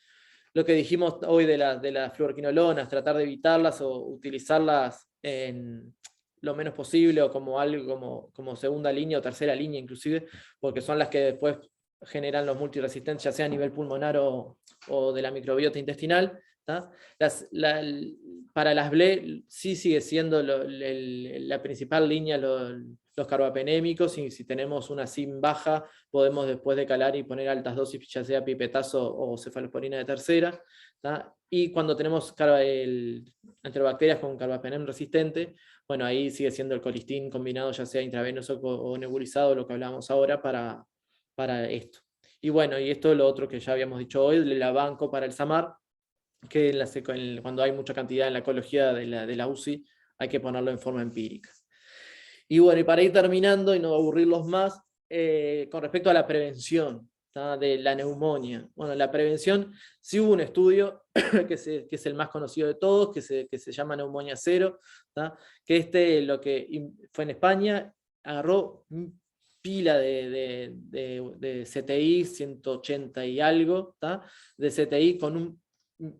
Speaker 2: Lo que dijimos hoy de las fluoroquinolonas, tratar de evitarlas o utilizarlas en lo menos posible, o como algo como segunda línea o tercera línea inclusive, porque son las que después generan los multiresistentes, ya sea a nivel pulmonar o de la microbiota intestinal. Para las BLE sí sigue siendo la principal línea los carbapenémicos, y si tenemos una SIM baja, podemos después de calar y poner altas dosis, ya sea pipetazo o cefalosporina de tercera, ¿tá? Y cuando tenemos enterobacterias con carbapenem resistente, bueno, ahí sigue siendo el colistin combinado, ya sea intravenoso o nebulizado, lo que hablábamos ahora, para esto. Y bueno, y esto es lo otro que ya habíamos dicho hoy, la banco para el SAMAR, que cuando hay mucha cantidad en la ecología de la UCI, hay que ponerlo en forma empírica. Y bueno, y para ir terminando y no aburrirlos más, con respecto a la prevención, ¿tá? De la neumonía. Bueno, la prevención, sí hubo un estudio que es el más conocido de todos, que se llama Neumonía Cero, ¿tá? Que lo que fue en España, agarró pila de CTI, 180 y algo, ¿tá? De CTI con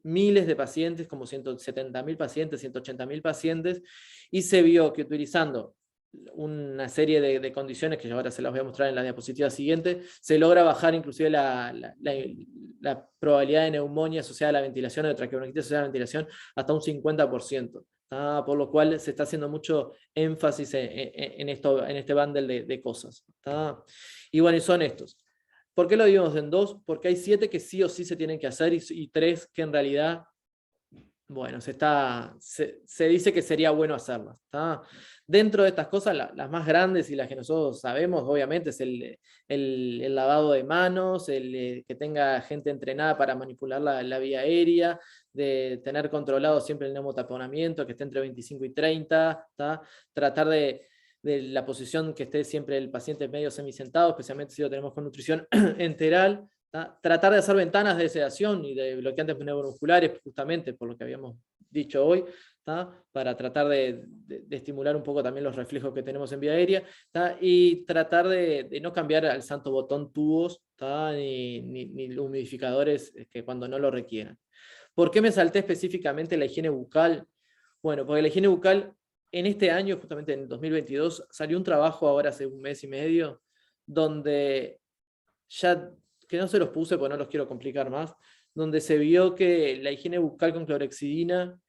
Speaker 2: miles de pacientes, como 170.000 pacientes, 180.000 pacientes, y se vio que utilizando una serie de condiciones que ahora se las voy a mostrar en la diapositiva siguiente, se logra bajar inclusive la probabilidad de neumonía asociada a la ventilación o de traqueobronquitis asociada a la ventilación hasta un 50%. Por lo cual se está haciendo mucho énfasis en este bundle de cosas. Y bueno, y son estos. ¿Por qué lo dividimos en dos? Porque hay 7 que sí o sí se tienen que hacer y 3 que en realidad, bueno, se dice que sería bueno hacerlas. Dentro de estas cosas, las más grandes y las que nosotros sabemos, obviamente, es el lavado de manos, que tenga gente entrenada para manipular la vía aérea, de tener controlado siempre el neumotaponamiento, que esté entre 25 y 30, tratar de la posición que esté siempre el paciente medio semisentado, especialmente si lo tenemos con nutrición enteral. Tratar de hacer ventanas de sedación y de bloqueantes neuromusculares, justamente por lo que habíamos dicho hoy, para tratar de estimular un poco también los reflejos que tenemos en vía aérea, y tratar de no cambiar al santo botón tubos, ni humidificadores que cuando no lo requieran. ¿Por qué me salté específicamente la higiene bucal? Bueno, porque la higiene bucal en este año, justamente en el 2022, salió un trabajo ahora hace un mes y medio, donde ya, que no se los puse porque no los quiero complicar más, donde se vio que la higiene bucal con clorhexidina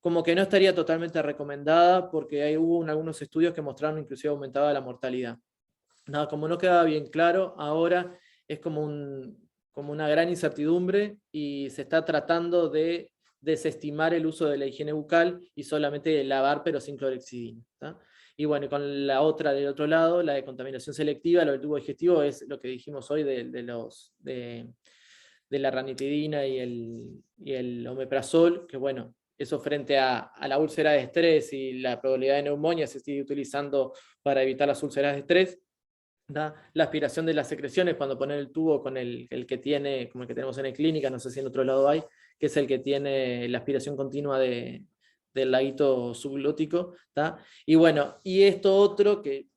Speaker 2: como que no estaría totalmente recomendada porque hubo algunos estudios que mostraron inclusive aumentaba la mortalidad. Nada, como no quedaba bien claro, ahora es como una gran incertidumbre y se está tratando de desestimar el uso de la higiene bucal y solamente lavar pero sin clorhexidina. Y bueno, con la otra del otro lado, la de contaminación selectiva, lo del tubo digestivo es lo que dijimos hoy de la ranitidina y el omeprazol, que bueno, eso frente a la úlcera de estrés y la probabilidad de neumonía se sigue utilizando para evitar las úlceras de estrés. La aspiración de las secreciones, cuando ponen el tubo con el que tiene, como el que tenemos en la clínica, no sé si en otro lado hay, que es el que tiene la aspiración continua del laguito subglótico. Y bueno, y esto otro que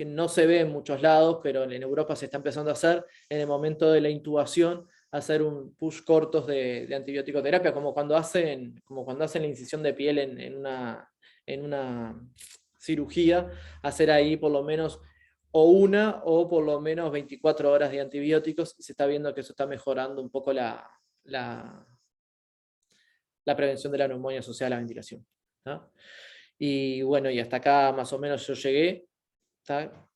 Speaker 2: no se ve en muchos lados, pero en Europa se está empezando a hacer, en el momento de la intubación, hacer un push cortos de antibiótico terapia, como cuando hacen la incisión de piel en una cirugía, hacer ahí por lo menos o por lo menos 24 horas de antibióticos, y se está viendo que eso está mejorando un poco la prevención de la neumonía asociada a la ventilación. Y bueno, y hasta acá más o menos yo llegué,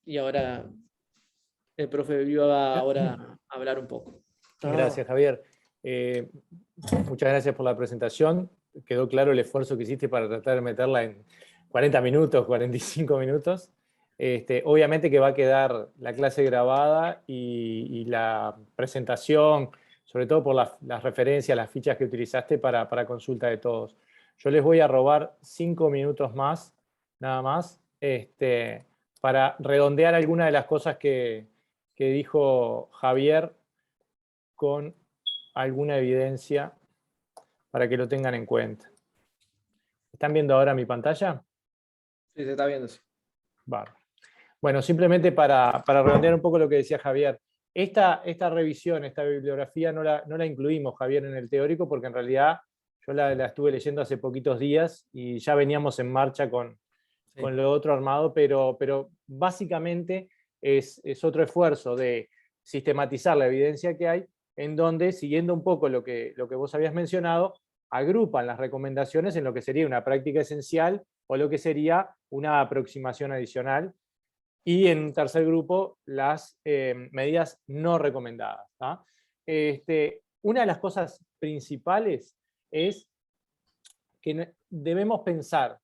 Speaker 2: y ahora el profe Viva va ahora a hablar un poco.
Speaker 1: Gracias, Javier. Muchas gracias por la presentación. Quedó claro el esfuerzo que hiciste para tratar de meterla en 40 minutos, 45 minutos. Obviamente que va a quedar la clase grabada y la presentación, sobre todo por las referencias, las fichas que utilizaste para consulta de todos. Yo les voy a robar 5 minutos más, nada más, para redondear algunas de las cosas que dijo Javier con alguna evidencia para que lo tengan en cuenta. ¿Están viendo ahora mi pantalla?
Speaker 2: Sí, se está viendo, sí.
Speaker 1: Bárbaro. Bueno, simplemente para redondear un poco lo que decía Javier, esta revisión, esta bibliografía no la incluimos, Javier, en el teórico, porque en realidad yo la estuve leyendo hace poquitos días y ya veníamos en marcha con lo otro armado, pero básicamente es otro esfuerzo de sistematizar la evidencia que hay, en donde, siguiendo un poco lo que vos habías mencionado, agrupan las recomendaciones en lo que sería una práctica esencial o lo que sería una aproximación adicional, Y en un tercer grupo, las medidas no recomendadas. Una de las cosas principales es que debemos pensar,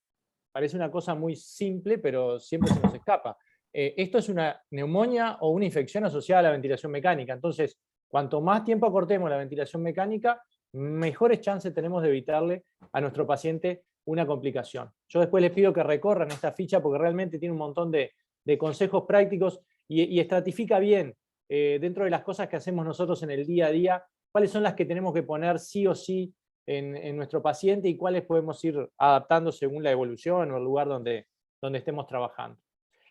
Speaker 1: parece una cosa muy simple, pero siempre se nos escapa. Esto es una neumonía o una infección asociada a la ventilación mecánica. Entonces, cuanto más tiempo acortemos la ventilación mecánica, mejores chances tenemos de evitarle a nuestro paciente una complicación. Yo después les pido que recorran esta ficha porque realmente tiene un montón de consejos prácticos y estratifica bien dentro de las cosas que hacemos nosotros en el día a día, cuáles son las que tenemos que poner sí o sí en nuestro paciente y cuáles podemos ir adaptando según la evolución o el lugar donde estemos trabajando.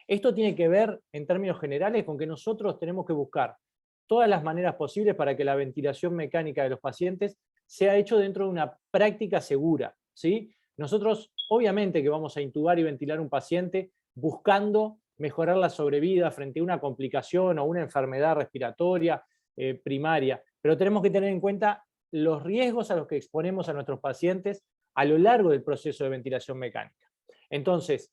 Speaker 1: Esto tiene que ver, en términos generales, con que nosotros tenemos que buscar todas las maneras posibles para que la ventilación mecánica de los pacientes sea hecho dentro de una práctica segura, ¿sí? Nosotros, obviamente que vamos a intubar y ventilar un paciente buscando mejorar la sobrevida frente a una complicación o una enfermedad respiratoria primaria, pero tenemos que tener en cuenta los riesgos a los que exponemos a nuestros pacientes a lo largo del proceso de ventilación mecánica. Entonces,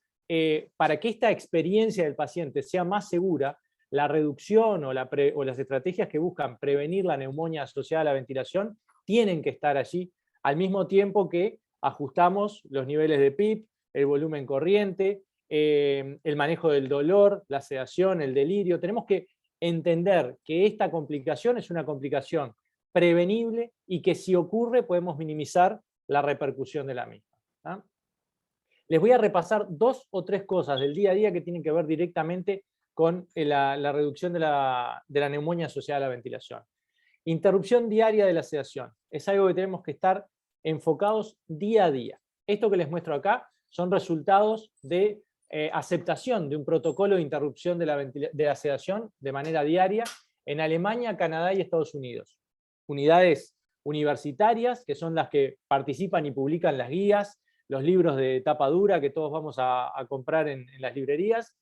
Speaker 1: para que esta experiencia del paciente sea más segura, la reducción o las estrategias que buscan prevenir la neumonía asociada a la ventilación tienen que estar allí, al mismo tiempo que ajustamos los niveles de PIP, el volumen corriente, el manejo del dolor, la sedación, el delirio. Tenemos que entender que esta complicación es una complicación prevenible y que si ocurre podemos minimizar la repercusión de la misma. ¿Ah? Les voy a repasar 2 o 3 cosas del día a día que tienen que ver directamente con la reducción de la neumonía asociada a la ventilación. Interrupción diaria de la sedación. Es algo que tenemos que estar enfocados día a día. Esto que les muestro acá son resultados de aceptación de un protocolo de interrupción de la sedación de manera diaria en Alemania, Canadá y Estados Unidos. Unidades universitarias, que son las que participan y publican las guías, los libros de tapa dura que todos vamos a comprar en las librerías,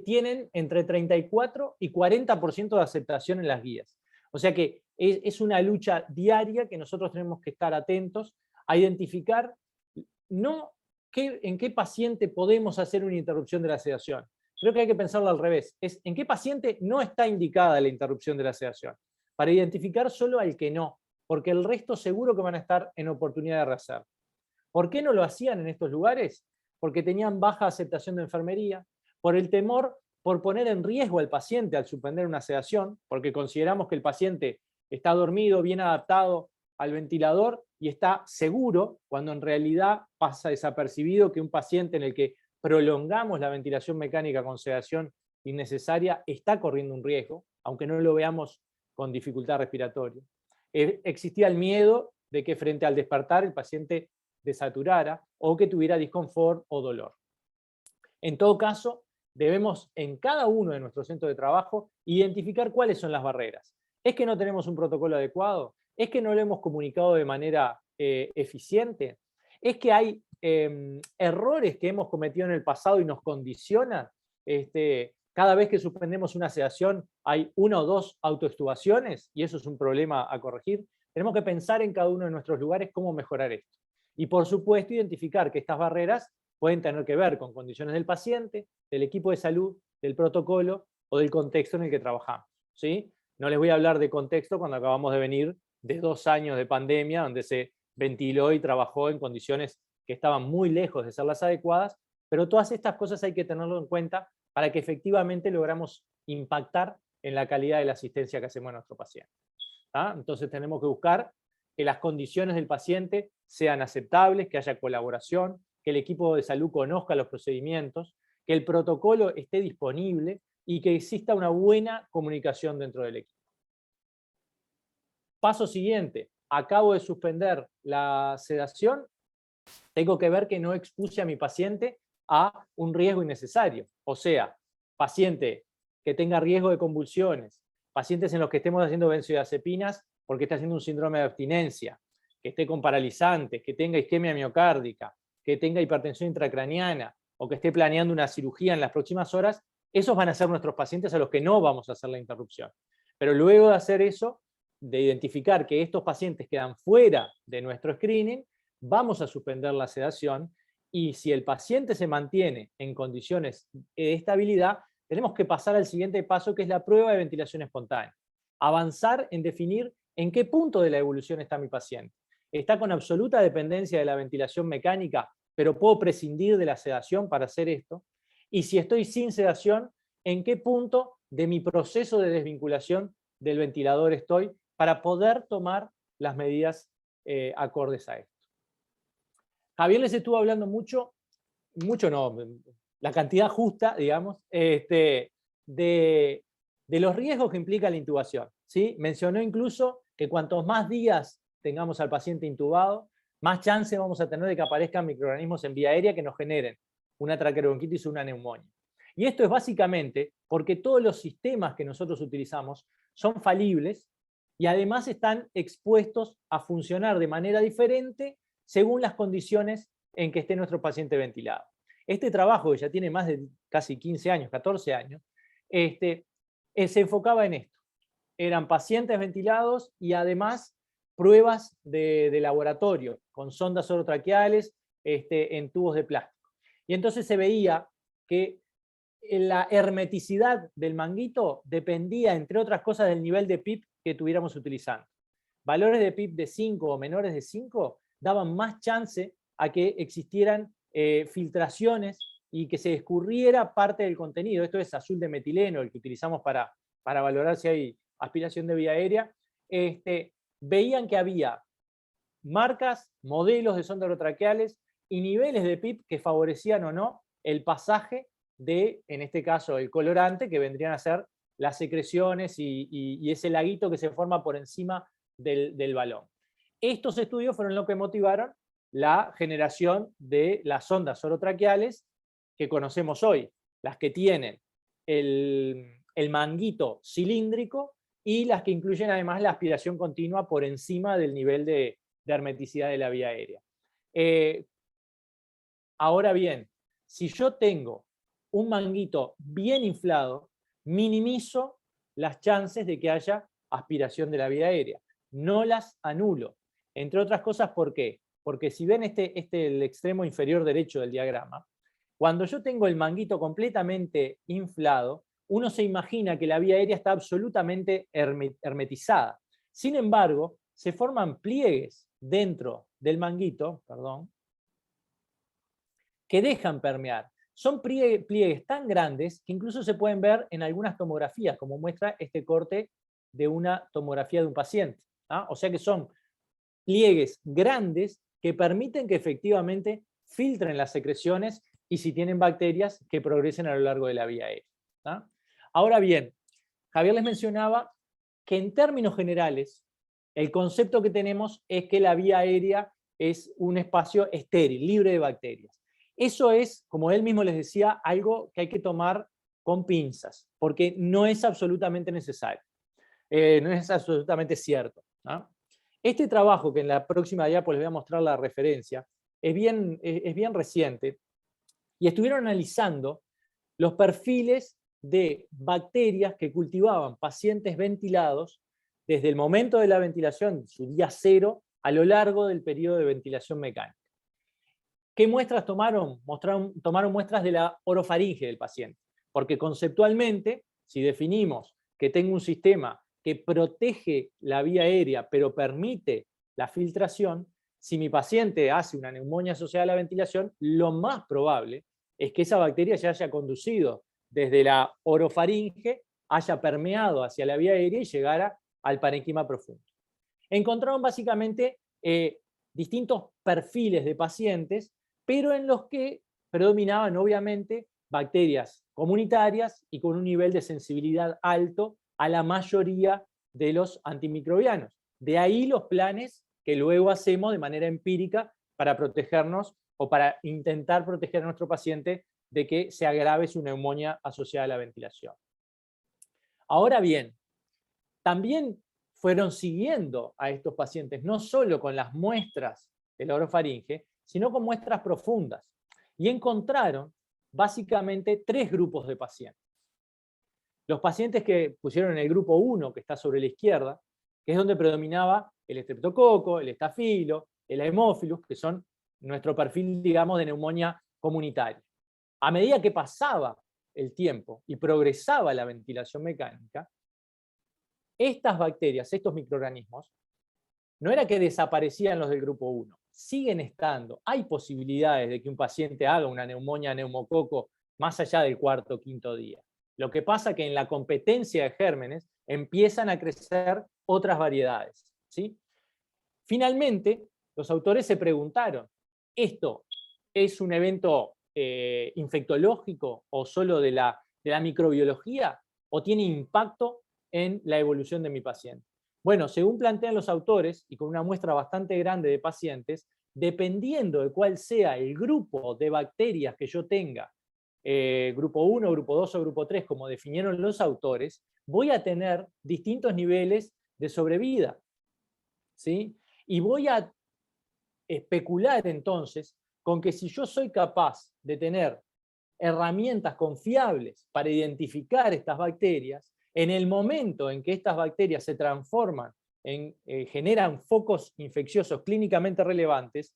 Speaker 1: tienen entre 34 y 40% de aceptación en las guías. O sea que es una lucha diaria que nosotros tenemos que estar atentos a identificar no en qué paciente podemos hacer una interrupción de la sedación. Creo que hay que pensarlo al revés. Es en qué paciente no está indicada la interrupción de la sedación. Para identificar solo al que no, porque el resto seguro que van a estar en oportunidad de rehacer. ¿Por qué no lo hacían en estos lugares? Porque tenían baja aceptación de enfermería, por el temor por poner en riesgo al paciente al suspender una sedación, porque consideramos que el paciente está dormido, bien adaptado al ventilador y está seguro, cuando en realidad pasa desapercibido que un paciente en el que prolongamos la ventilación mecánica con sedación innecesaria está corriendo un riesgo, aunque no lo veamos con dificultad respiratoria. Existía el miedo de que frente al despertar el paciente desaturara o que tuviera disconfort o dolor. En todo caso, debemos en cada uno de nuestros centros de trabajo identificar cuáles son las barreras. ¿Es que no tenemos un protocolo adecuado? ¿Es que no lo hemos comunicado de manera eficiente? ¿Es que hay errores que hemos cometido en el pasado y nos condicionan? Cada vez que suspendemos una sedación hay 1 o 2 autoextubaciones y eso es un problema a corregir. Tenemos que pensar en cada uno de nuestros lugares cómo mejorar esto. Y por supuesto identificar que estas barreras pueden tener que ver con condiciones del paciente, del equipo de salud, del protocolo o del contexto en el que trabajamos. ¿Sí? No les voy a hablar de contexto cuando acabamos de venir de 2 años de pandemia, donde se ventiló y trabajó en condiciones que estaban muy lejos de ser las adecuadas, pero todas estas cosas hay que tenerlo en cuenta para que efectivamente logramos impactar en la calidad de la asistencia que hacemos a nuestro paciente. ¿Ah? Entonces tenemos que buscar que las condiciones del paciente sean aceptables, que haya colaboración, que el equipo de salud conozca los procedimientos, que el protocolo esté disponible y que exista una buena comunicación dentro del equipo. Paso siguiente, acabo de suspender la sedación, tengo que ver que no expuse a mi paciente a un riesgo innecesario. O sea, paciente que tenga riesgo de convulsiones, pacientes en los que estemos haciendo benzodiazepinas porque está haciendo un síndrome de abstinencia, que esté con paralizantes, que tenga isquemia miocárdica, que tenga hipertensión intracraniana o que esté planeando una cirugía en las próximas horas, esos van a ser nuestros pacientes a los que no vamos a hacer la interrupción. Pero luego de hacer eso, de identificar que estos pacientes quedan fuera de nuestro screening, vamos a suspender la sedación y si el paciente se mantiene en condiciones de estabilidad, tenemos que pasar al siguiente paso, que es la prueba de ventilación espontánea. Avanzar en definir en qué punto de la evolución está mi paciente. ¿Está con absoluta dependencia de la ventilación mecánica, pero puedo prescindir de la sedación para hacer esto? Y si estoy sin sedación, ¿en qué punto de mi proceso de desvinculación del ventilador estoy para poder tomar las medidas acordes a esto? Javier les estuvo hablando mucho no, la cantidad justa, digamos, de los riesgos que implica la intubación, ¿sí? Mencionó incluso que cuantos más días tengamos al paciente intubado, más chance vamos a tener de que aparezcan microorganismos en vía aérea que nos generen una traqueobronquitis o una neumonía. Y esto es básicamente porque todos los sistemas que nosotros utilizamos son falibles y además están expuestos a funcionar de manera diferente según las condiciones en que esté nuestro paciente ventilado. Este trabajo, que ya tiene más de casi 15 años, 14 años, se enfocaba en esto. Eran pacientes ventilados y además pruebas de laboratorio con sondas orotraqueales en tubos de plástico. Y entonces se veía que la hermeticidad del manguito dependía, entre otras cosas, del nivel de PIP que estuviéramos utilizando. Valores de PIP de 5 o menores de 5 daban más chance a que existieran filtraciones y que se escurriera parte del contenido. Esto es azul de metileno, el que utilizamos para valorar si hay aspiración de vía aérea. Veían que había marcas, modelos de sondas orotraqueales y niveles de PIP que favorecían o no el pasaje de, en este caso, el colorante, que vendrían a ser las secreciones y ese laguito que se forma por encima del balón. Estos estudios fueron lo que motivaron la generación de las sondas orotraqueales que conocemos hoy, las que tienen el manguito cilíndrico y las que incluyen además la aspiración continua por encima del nivel de hermeticidad de la vía aérea. Ahora bien, si yo tengo un manguito bien inflado, minimizo las chances de que haya aspiración de la vía aérea. No las anulo. Entre otras cosas, ¿por qué? Porque si ven el extremo inferior derecho del diagrama, cuando yo tengo el manguito completamente inflado, uno se imagina que la vía aérea está absolutamente hermetizada. Sin embargo, se forman pliegues dentro del manguito, que dejan permear. Son pliegues tan grandes que incluso se pueden ver en algunas tomografías, como muestra este corte de una tomografía de un paciente. ¿Ah? O sea que son pliegues grandes que permiten que efectivamente filtren las secreciones y si tienen bacterias que progresen a lo largo de la vía aérea. ¿Ah? Ahora bien, Javier les mencionaba que en términos generales el concepto que tenemos es que la vía aérea es un espacio estéril, libre de bacterias. Eso es, como él mismo les decía, algo que hay que tomar con pinzas, porque no es absolutamente necesario, no es absolutamente cierto. ¿No? Este trabajo, que en la próxima diapo les voy a mostrar la referencia, es bien reciente, y estuvieron analizando los perfiles de bacterias que cultivaban pacientes ventilados desde el momento de la ventilación, su día cero, a lo largo del periodo de ventilación mecánica. ¿Qué muestras tomaron? Tomaron muestras de la orofaringe del paciente, porque conceptualmente, si definimos que tengo un sistema que protege la vía aérea, pero permite la filtración, si mi paciente hace una neumonía asociada a la ventilación, lo más probable es que esa bacteria ya haya conducido desde la orofaringe, haya permeado hacia la vía aérea y llegara al parénquima profundo. Encontraron básicamente distintos perfiles de pacientes, pero en los que predominaban obviamente bacterias comunitarias y con un nivel de sensibilidad alto a la mayoría de los antimicrobianos. De ahí los planes que luego hacemos de manera empírica para protegernos o para intentar proteger a nuestro paciente de que se agrave su neumonía asociada a la ventilación. Ahora bien, también fueron siguiendo a estos pacientes, no solo con las muestras de la orofaringe, sino con muestras profundas. Y encontraron básicamente 3 grupos de pacientes. Los pacientes que pusieron en el grupo 1, que está sobre la izquierda, que es donde predominaba el estreptococo, el estafilo, el haemophilus, que son nuestro perfil, digamos, de neumonía comunitaria. A medida que pasaba el tiempo y progresaba la ventilación mecánica, estas bacterias, estos microorganismos, no era que desaparecían los del grupo 1, siguen estando. Hay posibilidades de que un paciente haga una neumonía neumococo más allá del cuarto o quinto día. Lo que pasa es que en la competencia de gérmenes empiezan a crecer otras variedades, ¿sí? Finalmente, los autores se preguntaron, ¿esto es un evento infectológico o solo de la microbiología o tiene impacto en la evolución de mi paciente? Bueno, según plantean los autores, y con una muestra bastante grande de pacientes, dependiendo de cuál sea el grupo de bacterias que yo tenga, grupo 1, grupo 2 o grupo 3, como definieron los autores, voy a tener distintos niveles de sobrevida, ¿sí? Y voy a especular entonces con que si yo soy capaz de tener herramientas confiables para identificar estas bacterias, en el momento en que estas bacterias se transforman, generan focos infecciosos clínicamente relevantes,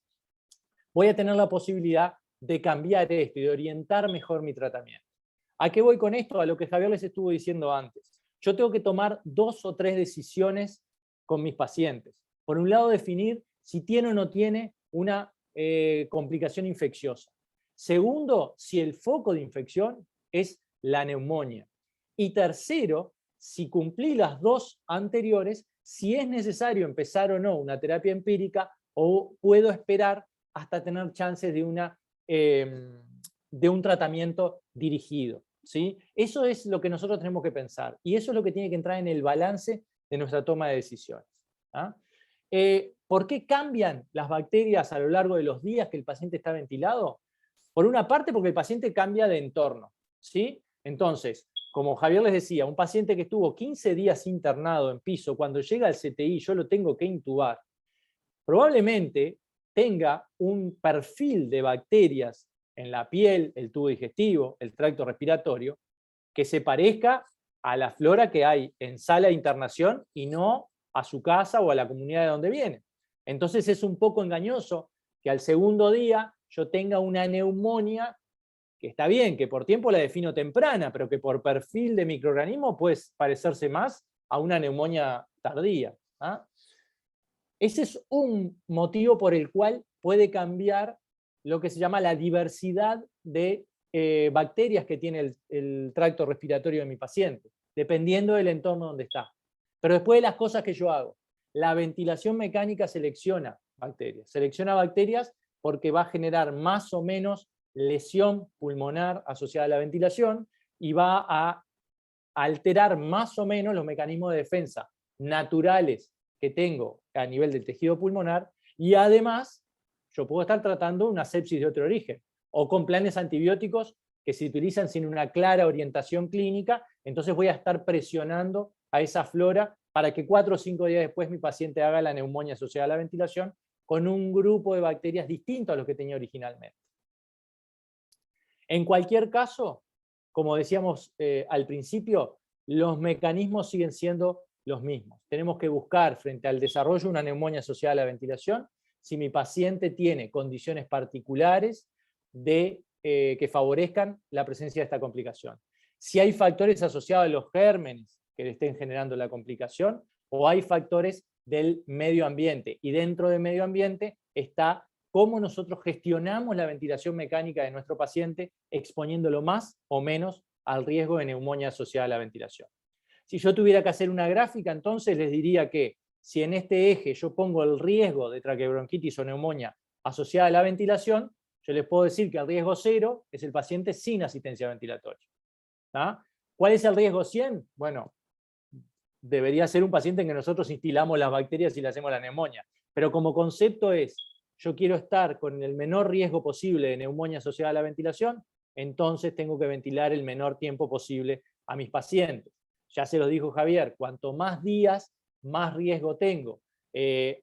Speaker 1: voy a tener la posibilidad de cambiar esto y de orientar mejor mi tratamiento. ¿A qué voy con esto? A lo que Javier les estuvo diciendo antes. Yo tengo que tomar 2 o 3 decisiones con mis pacientes. Por un lado, definir si tiene o no tiene una complicación infecciosa. Segundo, si el foco de infección es la neumonía. Y tercero, si cumplí las 2 anteriores, si es necesario empezar o no una terapia empírica o puedo esperar hasta tener chances de un tratamiento dirigido, ¿sí? Eso es lo que nosotros tenemos que pensar y eso es lo que tiene que entrar en el balance de nuestra toma de decisiones. ¿Ah? ¿Por qué cambian las bacterias a lo largo de los días que el paciente está ventilado? Por una parte, porque el paciente cambia de entorno, ¿sí? Entonces, como Javier les decía, un paciente que estuvo 15 días internado en piso, cuando llega al CTI yo lo tengo que intubar, probablemente tenga un perfil de bacterias en la piel, el tubo digestivo, el tracto respiratorio, que se parezca a la flora que hay en sala de internación y no a su casa o a la comunidad de donde viene. Entonces es un poco engañoso que al segundo día yo tenga una neumonía, que está bien, que por tiempo la defino temprana, pero que por perfil de microorganismo puede parecerse más a una neumonía tardía. ¿Ah? Ese es un motivo por el cual puede cambiar lo que se llama la diversidad de bacterias que tiene el tracto respiratorio de mi paciente, dependiendo del entorno donde está. Pero después de las cosas que yo hago, la ventilación mecánica selecciona bacterias porque va a generar más o menos lesión pulmonar asociada a la ventilación y va a alterar más o menos los mecanismos de defensa naturales que tengo a nivel del tejido pulmonar y además yo puedo estar tratando una sepsis de otro origen o con planes antibióticos que se utilizan sin una clara orientación clínica, entonces voy a estar presionando a esa flora para que 4 o 5 días después mi paciente haga la neumonía asociada a la ventilación con un grupo de bacterias distinto a los que tenía originalmente. En cualquier caso, como decíamos al principio, los mecanismos siguen siendo los mismos. Tenemos que buscar, frente al desarrollo de una neumonía asociada a la ventilación, si mi paciente tiene condiciones particulares que favorezcan la presencia de esta complicación. Si hay factores asociados a los gérmenes que le estén generando la complicación, o hay factores del medio ambiente. Y dentro del medio ambiente está cómo nosotros gestionamos la ventilación mecánica de nuestro paciente, exponiéndolo más o menos al riesgo de neumonía asociada a la ventilación. Si yo tuviera que hacer una gráfica, entonces les diría que si en este eje yo pongo el riesgo de traqueobronquitis o neumonía asociada a la ventilación, yo les puedo decir que el riesgo 0 es el paciente sin asistencia ventilatoria. ¿Ah? ¿Cuál es el riesgo 100? Bueno, debería ser un paciente en que nosotros instilamos las bacterias y le hacemos la neumonía. Pero como concepto es, yo quiero estar con el menor riesgo posible de neumonía asociada a la ventilación, entonces tengo que ventilar el menor tiempo posible a mis pacientes. Ya se lo dijo Javier, cuanto más días, más riesgo tengo.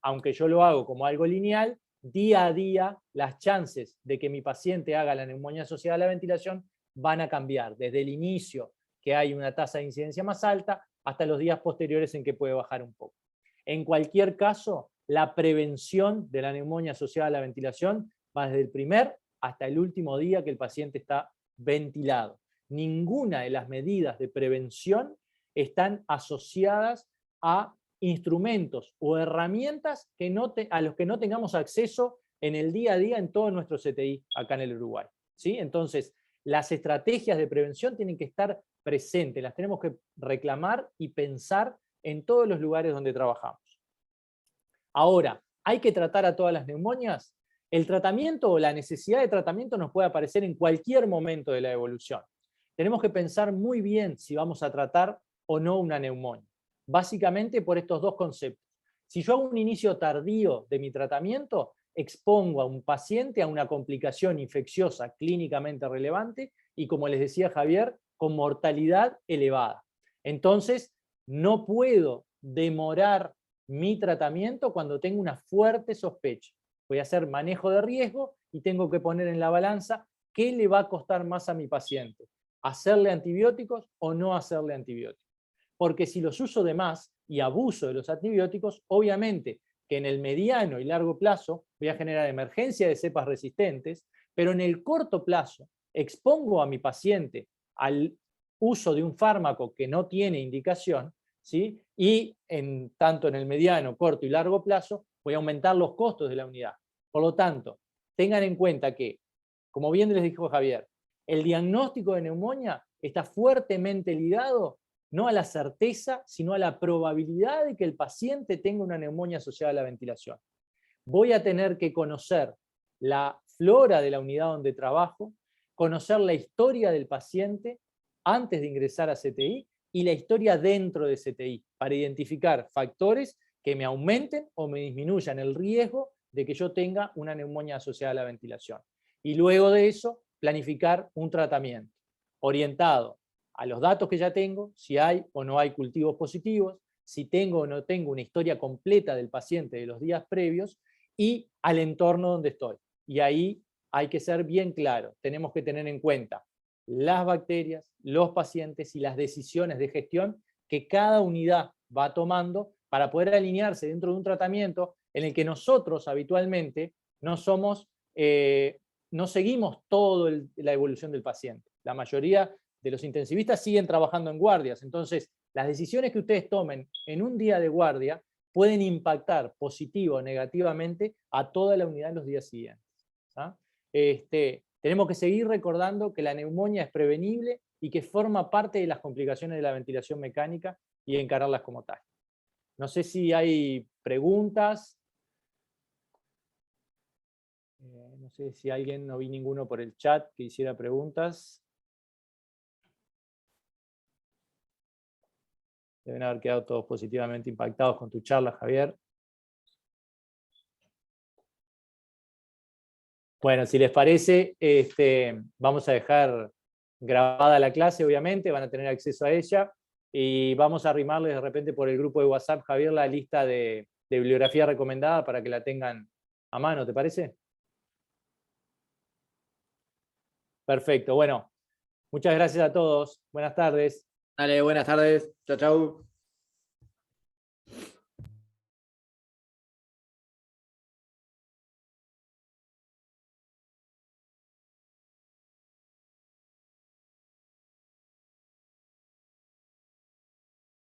Speaker 1: Aunque yo lo hago como algo lineal, día a día las chances de que mi paciente haga la neumonía asociada a la ventilación van a cambiar, desde el inicio, que hay una tasa de incidencia más alta, hasta los días posteriores en que puede bajar un poco. En cualquier caso, la prevención de la neumonía asociada a la ventilación va desde el primer hasta el último día que el paciente está ventilado. Ninguna de las medidas de prevención están asociadas a instrumentos o herramientas a los que no tengamos acceso en el día a día en todo nuestro CTI acá en el Uruguay, ¿sí? Entonces, las estrategias de prevención tienen que estar presentes, las tenemos que reclamar y pensar en todos los lugares donde trabajamos. Ahora, ¿hay que tratar a todas las neumonias? El tratamiento o la necesidad de tratamiento nos puede aparecer en cualquier momento de la evolución. Tenemos que pensar muy bien si vamos a tratar o no una neumonía. Básicamente por estos dos conceptos. Si yo hago un inicio tardío de mi tratamiento, expongo a un paciente a una complicación infecciosa clínicamente relevante y, como les decía Javier, con mortalidad elevada. Entonces, no puedo demorar mi tratamiento cuando tengo una fuerte sospecha. Voy a hacer manejo de riesgo y tengo que poner en la balanza qué le va a costar más a mi paciente. ¿Hacerle antibióticos o no hacerle antibióticos? Porque si los uso de más y abuso de los antibióticos, obviamente que en el mediano y largo plazo voy a generar emergencia de cepas resistentes, pero en el corto plazo expongo a mi paciente al uso de un fármaco que no tiene indicación, ¿sí? Y tanto en el mediano, corto y largo plazo voy a aumentar los costos de la unidad. Por lo tanto, tengan en cuenta que, como bien les dijo Javier, el diagnóstico de neumonía está fuertemente ligado no a la certeza, sino a la probabilidad de que el paciente tenga una neumonía asociada a la ventilación. Voy a tener que conocer la flora de la unidad donde trabajo, conocer la historia del paciente antes de ingresar a CTI y la historia dentro de CTI, para identificar factores que me aumenten o me disminuyan el riesgo de que yo tenga una neumonía asociada a la ventilación. Y luego de eso, planificar un tratamiento orientado a los datos que ya tengo, si hay o no hay cultivos positivos, si tengo o no tengo una historia completa del paciente de los días previos y al entorno donde estoy. Y ahí hay que ser bien claro, tenemos que tener en cuenta las bacterias, los pacientes y las decisiones de gestión que cada unidad va tomando para poder alinearse dentro de un tratamiento en el que nosotros habitualmente no seguimos toda la evolución del paciente. La mayoría de los intensivistas siguen trabajando en guardias, entonces las decisiones que ustedes tomen en un día de guardia pueden impactar positivo o negativamente a toda la unidad en los días siguientes. ¿Ah? Tenemos que seguir recordando que la neumonía es prevenible y que forma parte de las complicaciones de la ventilación mecánica y encararlas como tal. No sé si hay preguntas. No sé si alguien, no vi ninguno por el chat que hiciera preguntas. Deben haber quedado todos positivamente impactados con tu charla, Javier. Bueno, si les parece, vamos a dejar grabada la clase, obviamente, van a tener acceso a ella, y vamos a arrimarles de repente por el grupo de WhatsApp, Javier, la lista de bibliografía recomendada para que la tengan a mano, ¿te parece? Perfecto, bueno, muchas gracias a todos, buenas tardes.
Speaker 2: Dale, buenas tardes. Chau, chau.